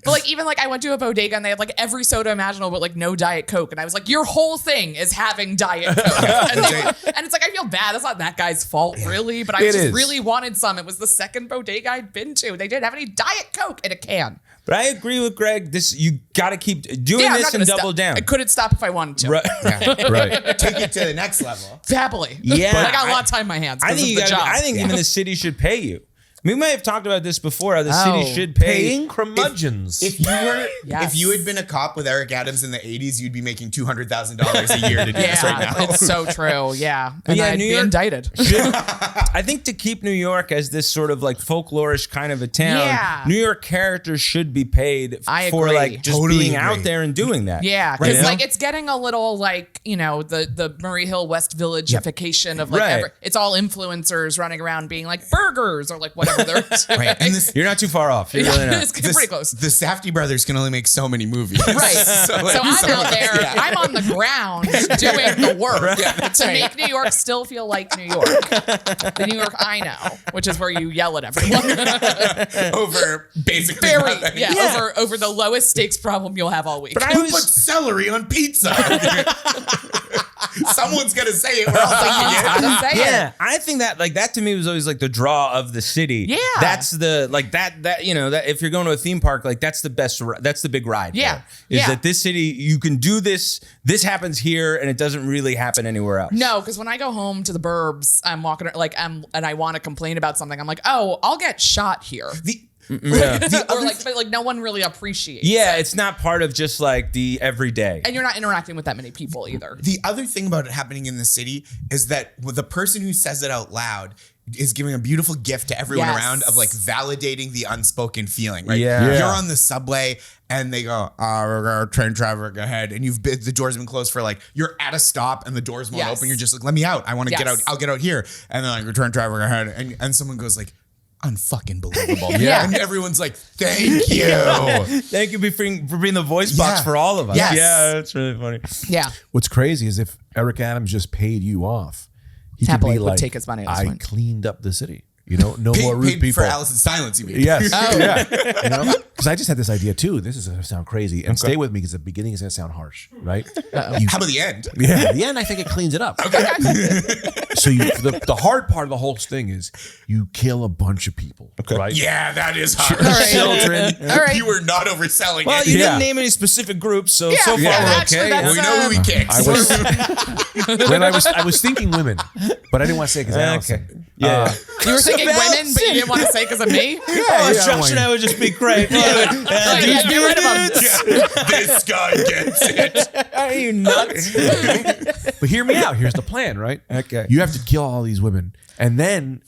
But like even like I went to a bodega and they had like every soda imaginable but like no Diet Coke. And I was like, your whole thing is having Diet Coke. And it's like I feel bad. It's not that guy's fault really, but I It just is. really wanted some. It was the second bodega I'd been to. They didn't have any Diet Coke in a can. But I agree with Greg. You got to keep doing I'm this not and gonna double stop. down. I couldn't stop if I wanted to. Right. Right. Take it to the next level. Happily. Yeah. But I got a lot of time in my hands. I think the job. I think even the city should pay you. We may have talked about this before. How the Oh. city should pay. Paying curmudgeons. If you were, Yes. if you had been a cop with Eric Adams in the 80s, you'd be making $200,000 a year to do this right Yeah, now. it's so true. Yeah. And yeah, I'd New be York- indicted. I think to keep New York as this sort of like folklorish kind of a town, Yeah. New York characters should be paid I for agree. like just Totally being agree. out there and doing that. Yeah, Right, because you know? like it's getting a little like the Murray Hill West Villagification of like Right. it's all influencers running around being like burgers or like whatever they're doing. Right. And this, You're not too far off. You're really not. It's pretty close. The Safdie brothers can only make so many movies. Right. so So I'm out there. yeah. I'm on the ground doing the work to right. make New York still feel like New York. The New York I know, which is where you yell at everyone. Over basically Very, nothing. yeah, over the lowest stakes problem you'll have all week. But I Who was- put celery on pizza? Someone's gonna say it. We're all thinking it. Gotta say it. Yeah, I think that to me was always like the draw of the city. Yeah. that's the like that you know that if you're going to a theme park, like that's the best. That's the big ride. Yeah. there, is Yeah. that this city you can do this. This happens here, and it doesn't really happen anywhere else. No, because when I go home to the burbs, I'm walking and I want to complain about something. I'm like, oh, I'll get shot here. Or like, but like no one really appreciates. Yeah, it's not part of just like the everyday. And you're not interacting with that many people either. The other thing about it happening in the city is that the person who says it out loud is giving a beautiful gift to everyone Yes. around of like validating the unspoken feeling, right? Yeah. You're on the subway and they go, we're gonna train traffic ahead. And the doors have been closed for like, you're at a stop and the doors won't Yes. open. You're just like, let me out. I want to get out. Yes. I'll get out here. And then like, return traffic ahead. And someone goes like, unfucking believable. Yeah. And everyone's like, thank you. Thank you for being the voice box Yeah. for all of us. Yes. Yeah, that's really funny. Yeah. What's crazy is if Eric Adams just paid you off, he Happily could be would like, take his money at this I point." cleaned up the city. You know, no more rude Paid people. for Alison's silence, you mean? Yes. Oh. Yeah. You know, because I just had this idea too. This is going to sound crazy, and stay with me because the beginning is going to sound harsh, right? How about the end? Yeah, the end I think it cleans it up. Okay. So the hard part of the whole thing is you kill a bunch of people, right? Yeah, that is hard. right. Children. All right. You were not overselling Well, it. you Yeah. didn't name any specific groups, so Yeah, so far yeah, we're actually, okay. that's, we know who he kicks. I was when I was thinking women, but I didn't want to say because Alison. Yeah. You were thinking Balance women, but you didn't want to say because of me? Oh, Josh and I would just be great. Like, yeah, get rid of them. This guy gets it. Are you nuts? But hear me out. Here's the plan, right? Okay. You have to kill all these women, and then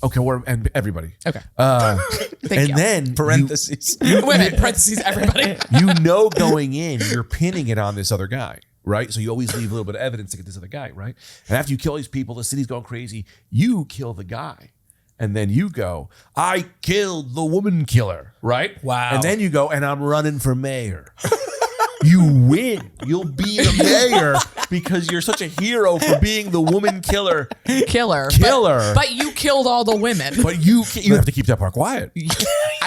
and everybody. Okay. And you. then Parentheses. Women, parentheses, everybody. you know going in, you're pinning it on this other guy, right? So you always leave a little bit of evidence to get this other guy, right? And after you kill these people, the city's going crazy. You kill the guy. And then you go, I killed the woman killer, right? Wow. And then you go, and I'm running for mayor. You win. You'll be the mayor because you're such a hero for being the woman killer. Killer. But you killed all the women. But you have to keep that part quiet.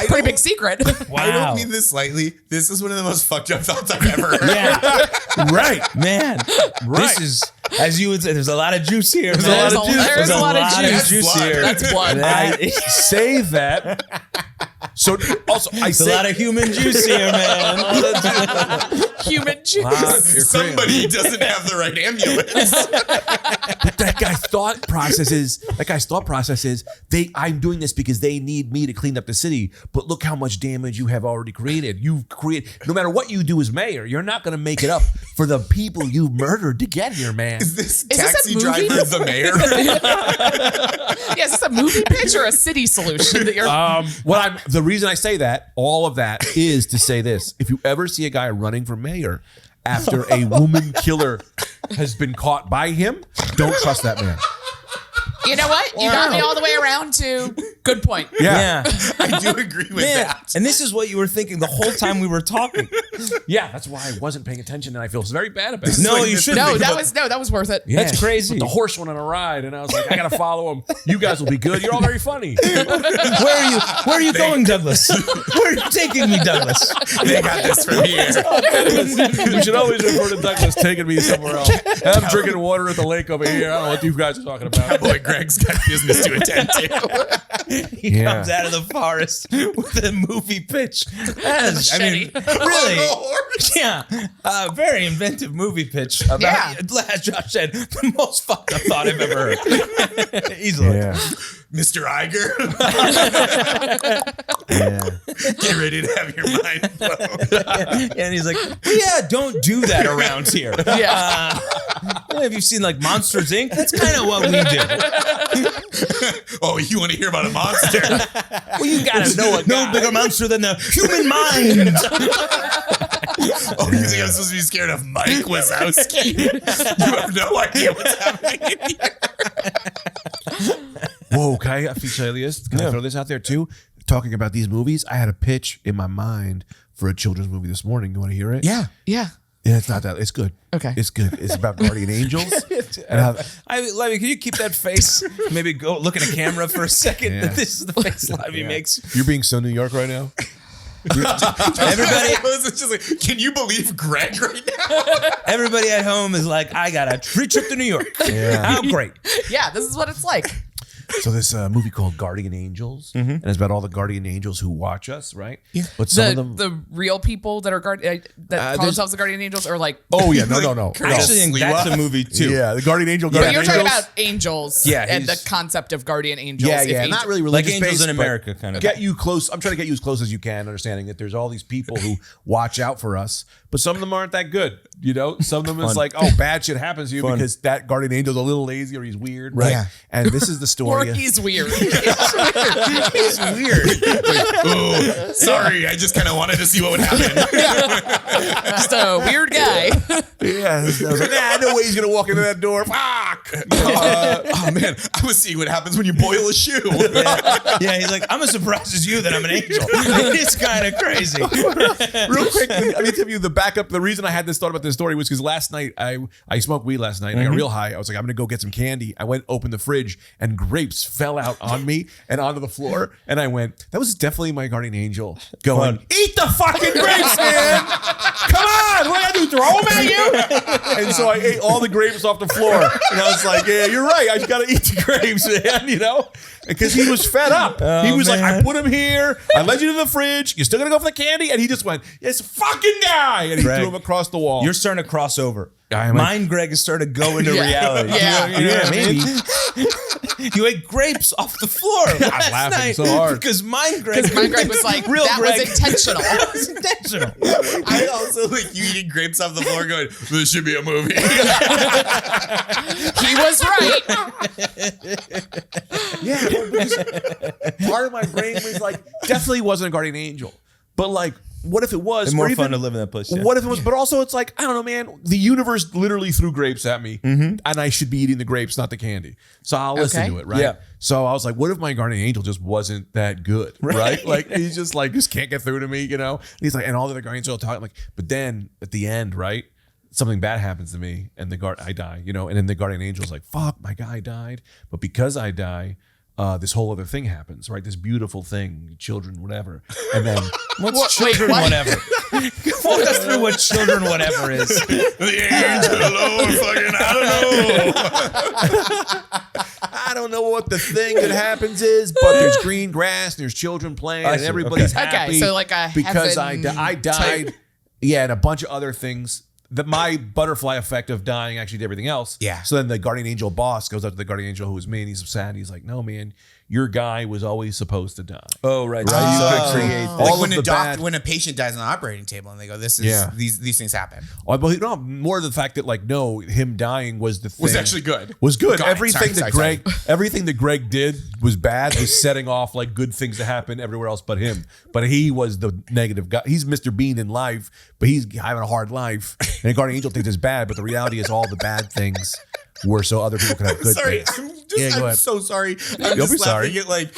Pretty big secret. I don't mean this lightly. This is one of the most fucked up thoughts I've ever heard. Yeah. Right. Man. Right. This is, as you would say, there's a lot of juice here. There's man. a lot of juice. There's a lot of juice. juice That's here. That's blood. That- Say that. So also, I There's a say lot of human juice here, man. Human juice. You're Somebody doesn't have the right ambulance. that guy's thought process is I'm doing this because they need me to clean up the city. But look how much damage you have already created. No matter what you do as mayor, you're not going to make it up for the people you murdered to get here, man. Is this this a taxi movie? driver the mayor? Yeah, is this a movie pitch or a city solution that you're The reason I say that, all of that, is to say this: if you ever see a guy running for mayor after a woman killer has been caught by him, don't trust that man. You know what? You got me all the way around to good point. Yeah. I do agree with Man, that. and this is what you were thinking the whole time we were talking. Yeah, that's why I wasn't paying attention, and I feel very bad about it. No, like you this- shouldn't. No, be. that was worth it. That's crazy. The horse went on a ride, and I was like, I gotta follow him. You guys will be good. You're all very funny. Where are you going, Douglas? Where are you taking me, Douglas? They got this from here. You should always refer to Douglas taking me somewhere else. I'm drinking water at the lake over here. I don't know what you guys are talking about. Boy, Greg's got business to attend to. He comes out of the forest with a movie pitch. I mean, really? Yeah, very inventive movie pitch. About, as Josh said, the most fucked up thought I've ever heard. Easily. Yeah. Mr. Iger, Yeah. get ready to have your mind blown. And he's like, well, yeah, don't do that around here. Yeah. Have you seen like Monsters Inc? That's kind of what we do. Oh, you want to hear about a monster? Well, you gotta know no bigger monster than the human mind. Oh, you think I'm supposed to be scared of Mike Wazowski? You have no idea what's happening here. Whoa, can I feature this? Can I throw this out there too? Talking about these movies, I had a pitch in my mind for a children's movie this morning. You want to hear it? Yeah. Yeah. Yeah, it's not that. It's good. Okay. It's good. It's about guardian angels. And how, Levy, can you keep that face? Maybe go look at a camera for a second. Yeah. This is the face Levy makes. you're being so New York right now. Everybody, I was just like, can you believe Greg right now? everybody at home is like, I got a free trip to New York. Yeah. How great. Yeah, this is what it's like. So this movie called Guardian Angels, and it's about all the guardian angels who watch us, right? Yeah. But some of them. The real people that are that call themselves the guardian angels are like. Oh yeah, no. I actually think that's a movie too. Yeah, the guardian angel. But Guardian you're talking angels. about angels, Yeah, and the he's- concept of guardian angels. Yeah, if yeah, angel- not really Like religious Angels based, in but America, kind of. Get you close. I'm trying to get you as close as you can, understanding that there's all these people who watch out for us, but some of them aren't that good. You know, some of them is like, oh, bad shit happens to you because that guardian angel's a little lazy or he's weird, right? Yeah. And this is the story. Or he's weird. It's weird. Oh, sorry. I just kind of wanted to see what would happen. Just a weird guy. Yeah, I was like, no way he's gonna walk into that door. Fuck. Oh man, I was seeing what happens when you boil a shoe. Yeah, he's like, I'm as surprised as you that I'm an angel. It's kind of crazy. Real quick, let me tell you the back up. The reason I had this thought about this story was because last night I smoked weed last night. I got real high. I was like, I'm gonna go get some candy. I went, opened the fridge, and grapes fell out on me and onto the floor. And I went, that was definitely my guardian angel going, eat the fucking grapes, man. Come on, what do I do? Throw them at you? And so I ate all the grapes off the floor. And I was like, yeah, you're right. I just gotta eat the grapes, man. You know, because he was fed up. He was like, I put him here. I led you to the fridge. You're still gonna go for the candy? And he just went, this fucking guy. And he threw him across the wall. You're starting to cross over. Mine, Greg, is starting to go into reality. Yeah, maybe. You ate grapes off the floor last laughing night so hard. because mine, Greg was like, real that Greg. was intentional. That was intentional. I also like you eating grapes off the floor going, this should be a movie. He was right. Yeah, well, because part of my brain was like, definitely wasn't a guardian angel. But like, what if it was? It's more fun to live in that place. Yeah. What if it was? But also, it's like, I don't know, man. The universe literally threw grapes at me, and I should be eating the grapes, not the candy. So I'll listen to it, right? Yeah. So I was like, what if my guardian angel just wasn't that good, right? Like he's just like, just can't get through to me, you know? And he's like, and all the other guardians are talking like, but then at the end, right? Something bad happens to me, and I die, you know? And then the guardian angel's like, fuck, my guy died, but because I die, this whole other thing happens, right? This beautiful thing, children, whatever. And then what's children, whatever? Walk us through what children, whatever is. The angel, fucking, I don't know. I don't know what the thing that happens is, but there's green grass and there's children playing and everybody's happy. Okay, so like a because heaven I died. type. Yeah, and a bunch of other things. That my butterfly effect of dying actually did everything else. Yeah. So then the guardian angel boss goes up to the guardian angel who was me, and he's sad. He's like, "No, man, your guy was always supposed to die." Oh, right. So Right. you could create All Like of when the bad- when a patient dies on the operating table and they go, this is these things happen. Oh, but no, more the fact that like no, him dying was the thing. Was actually good. Was good. Got it. Everything Sorry. everything that Greg did was bad. Was setting off like good things to happen everywhere else but him. But he was the negative guy. He's Mr. Bean in life, but he's having a hard life. And the guardian angel thinks it's bad, but the reality is all the bad things were so other people can have good Sorry, things. I'm so sorry. I'm You'll be just laughing sorry. at like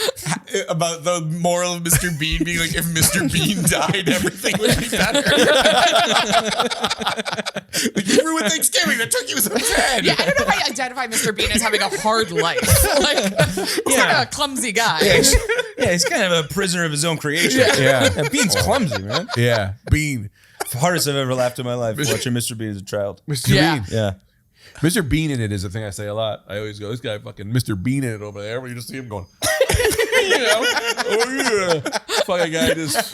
about the moral of Mr. Bean being like, if Mr. Bean died, everything would be better. Like you ruined Thanksgiving. The turkey was dead. Yeah, I don't know how you identify Mr. Bean as having a hard life. Like, he's like a clumsy guy. Yeah, he's kind of a prisoner of his own creation. Yeah. Bean's clumsy, man. Yeah. Bean. Hardest I've ever laughed in my life watching Mr. Bean as a child. Mr. Yeah. Bean. Yeah. Mr. Bean in it is a thing I say a lot. I always go, this guy fucking Mr. Bean in it over there, where you just see him going, you know, oh yeah. Fucking guy just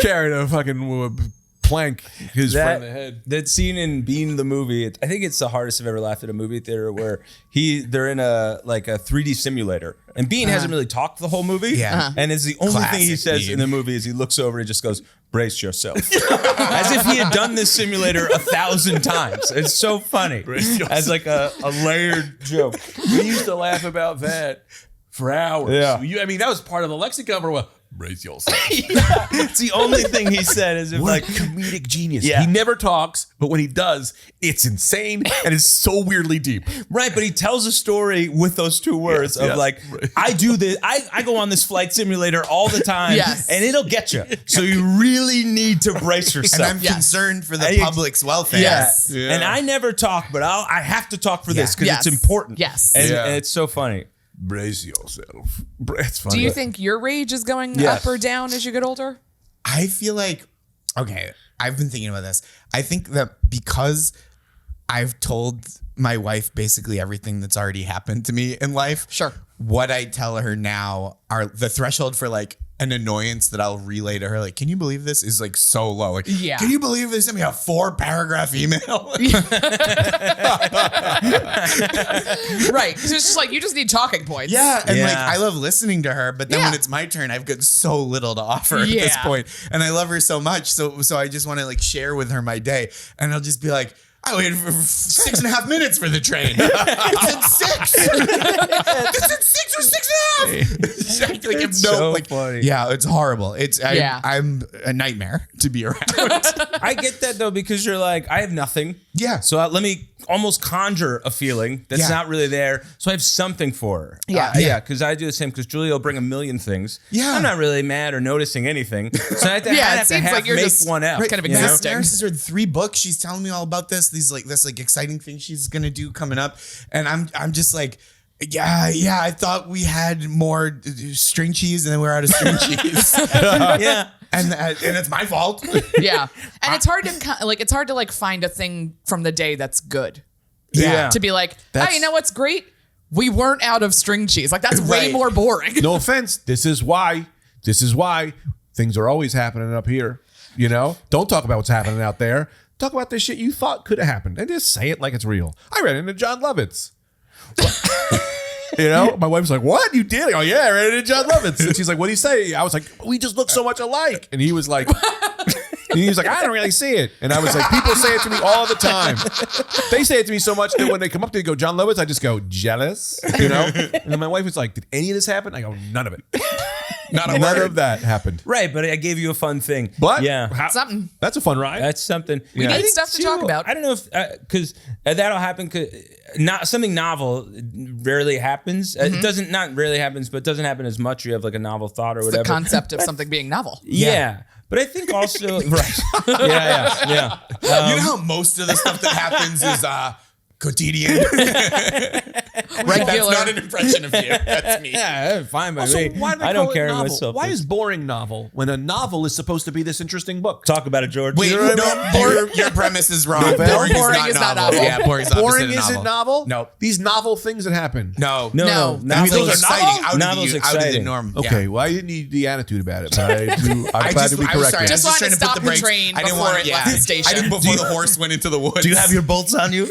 carried a fucking plank his friend in the head. That scene in Bean the movie, I think it's the hardest I've ever laughed at a movie theater where they're in a 3D simulator and Bean hasn't really talked the whole movie. Yeah. And it's the only thing he Classic says Bean. in the movie is he looks over and just goes, brace yourself. As if he had done this simulator 1,000 times. It's so funny. As like a layered joke. We used to laugh about that for hours. Yeah. I mean, that was part of the lexicon for what? Brace yourself. It's the only thing he said is if What like a comedic genius. Yeah. He never talks, but when he does, it's insane and it's so weirdly deep. right, but he tells a story with those two words of yes. like, I do this, I go on this flight simulator all the time, Yes. and it'll get you. So you really need to brace And yourself. I'm concerned for the Hey, public's welfare. Yes. Yeah. And I never talk, but I have to talk for this because Yes. it's important. Yes. And, Yeah. and it's so funny. Brace yourself. It's funny. Do you think your rage is going Yes. up or down as you get older? I feel like, okay, I've been thinking about this. I think that because I've told my wife basically everything that's already happened to me in life. Sure. What I tell her now are the threshold for like an annoyance that I'll relay to her. Like, can you believe this is like so low? Like, Yeah. can you believe they sent me a 4-paragraph email? Right. So it's just like, you just need talking points. Yeah, and like Yeah. I love listening to her, but then when Yeah. it's my turn, I've got so little to offer at this Yeah. point, and I love her so much. So I just want to like share with her my day, and I'll just be like, I waited for 6.5 minutes for the train. It's at 6. It's at 6 or 6.5. Like, It's so funny. Yeah, it's horrible. Yeah. I'm a nightmare to be around. I get that though because you're like, I have nothing. Yeah. So let me almost conjure a feeling that's not really there. So I have something for her. Yeah. Because I do the same. Because Julia will bring a million things. Yeah. I'm not really mad or noticing anything. So I have to, I Yeah, it have to seems like you're make just one up. kind of you know? existing. Maris has read 3 books. She's telling me all about this exciting thing she's gonna do coming up, and I'm just like, yeah. I thought we had more string cheese, and then we're out of string cheese. Yeah. And it's my fault. Yeah, and it's hard to like find a thing from the day that's good. Yeah. To be like, oh, you know what's great? We weren't out of string cheese. Like that's way Right. more boring. No offense. This is why things are always happening up here. You know, don't talk about what's happening out there. Talk about the shit you thought could have happened, and just say it like it's real. I ran into John Lovitz. You know, my wife's like, "What you did?" Oh yeah, I ran into John Lovitz, and she's like, "What do you say?" I was like, "We just look so much alike," and he was like. And he was like, I don't really see it. And I was like, people say it to me all the time. They say it to me so much that when they come up to me and go, John Lovitz, I just go, jealous, you know? And then my wife was like, did any of this happen? I go, none of it. None of that happened. Right, but I gave you a fun thing. But yeah, Something. that's a fun ride. that's something. We I need think, stuff to talk about. I don't know if because that'll happen. Not something novel rarely happens. It doesn't not rarely happens, but it doesn't happen as much. You have like a novel thought or The whatever. concept of something being novel. Yeah. But I think also right. Yeah. You know how most of the stuff that happens is quotidian. Right, that's not an impression of you. That's me. Yeah, fine by Also, me. why do they I call don't it carry novel? myself. Why is boring novel when a novel is supposed to be this interesting book? Talk about it, George. Wait, You know what I mean? your premise is wrong. Novella? Boring is not novel. Yeah, boring is Boring opposite of isn't novel? No. These novel things that happen. No. No. Novels Novels are exciting. Out Novels of the exciting. norm. Okay, Yeah. well, I didn't need the attitude about it, but I'm glad to be I was sorry. corrected. Just I was wanted to trying stop put the brakes. train I didn't before want it left the station. I didn't before the horse went into the woods. Do you have your bolts on you?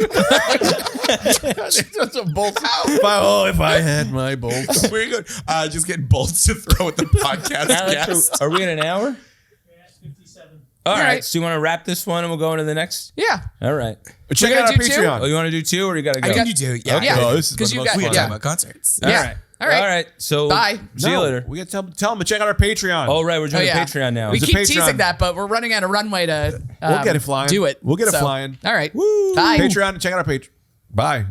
Just a bolt. If I had my bolts. Very good. Just get bolts to throw at the podcast Alex, guest. are we in an hour? 57. All right. right. So you want to wrap this one and we'll go into the next? Yeah. All right. But check We're out our gonna do two? Oh, Patreon. you want to do 2 or you got to go? I think you do. Yeah. Yeah. Oh, this is 'Cause the you most got- We fun. were yeah. talking about concerts. All Yeah. right. All right. All right. So Bye. see you later. We got to tell them to check out our Patreon. Oh, right. We're doing yeah. Patreon now. We It's a keep Patreon. teasing that, but we're running out of runway to We'll get it flying. do it. We'll get it flying. All right. Bye. Patreon, check out our Patreon. Bye.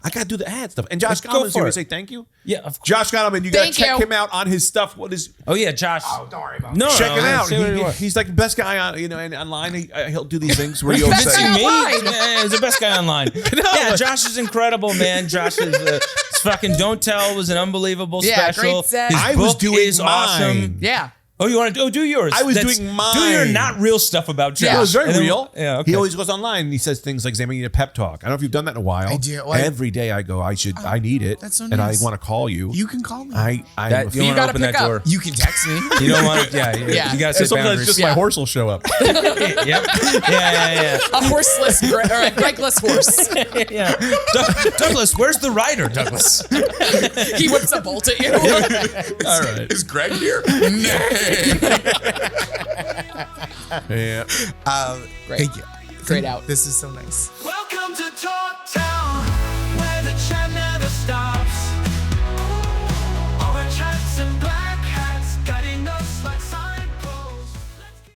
I got to do the ad stuff. And Josh Let's go Gondelman's for here it. to say thank you. Yeah. Of course. Josh Gondelman, you got to Thank check you. him out on his stuff. What is... Oh, yeah. Josh. Don't worry about it. No, Check no, him out. say what you want. He's like the best guy on, and online he'll do these things where he'll Best say, guy Me? online. Yeah, he's the best guy online. Yeah, Josh is incredible, man. Josh is fucking Don't Tell was an unbelievable Yeah, special. great set. His I was book doing is awesome. mine. Yeah. Oh, you want to do yours? I was That's- doing Do your mine. not real stuff about Josh. Yeah, it was very And then- real. Yeah, okay. He always goes online and he says things like, "Sam, I need a pep talk." I don't know if you've done that in a while. I do. Well, Every day I go, I need it. That's so And I nice. want to call you. You can call me. I'm That, you You want to gotta open that pick up. door. You can text me. You don't want to. Yeah, Yeah. You got to and set sometimes boundaries. just Yeah. my horse will show up. Yep. Yeah. A horseless or a Gregless horse. Yeah. Douglas, where's the rider, Douglas? He whips a bolt at you. All right. Is Greg here? Nay. Yeah. Great. Thank you. Great out. This is so nice. Welcome to Talk Town.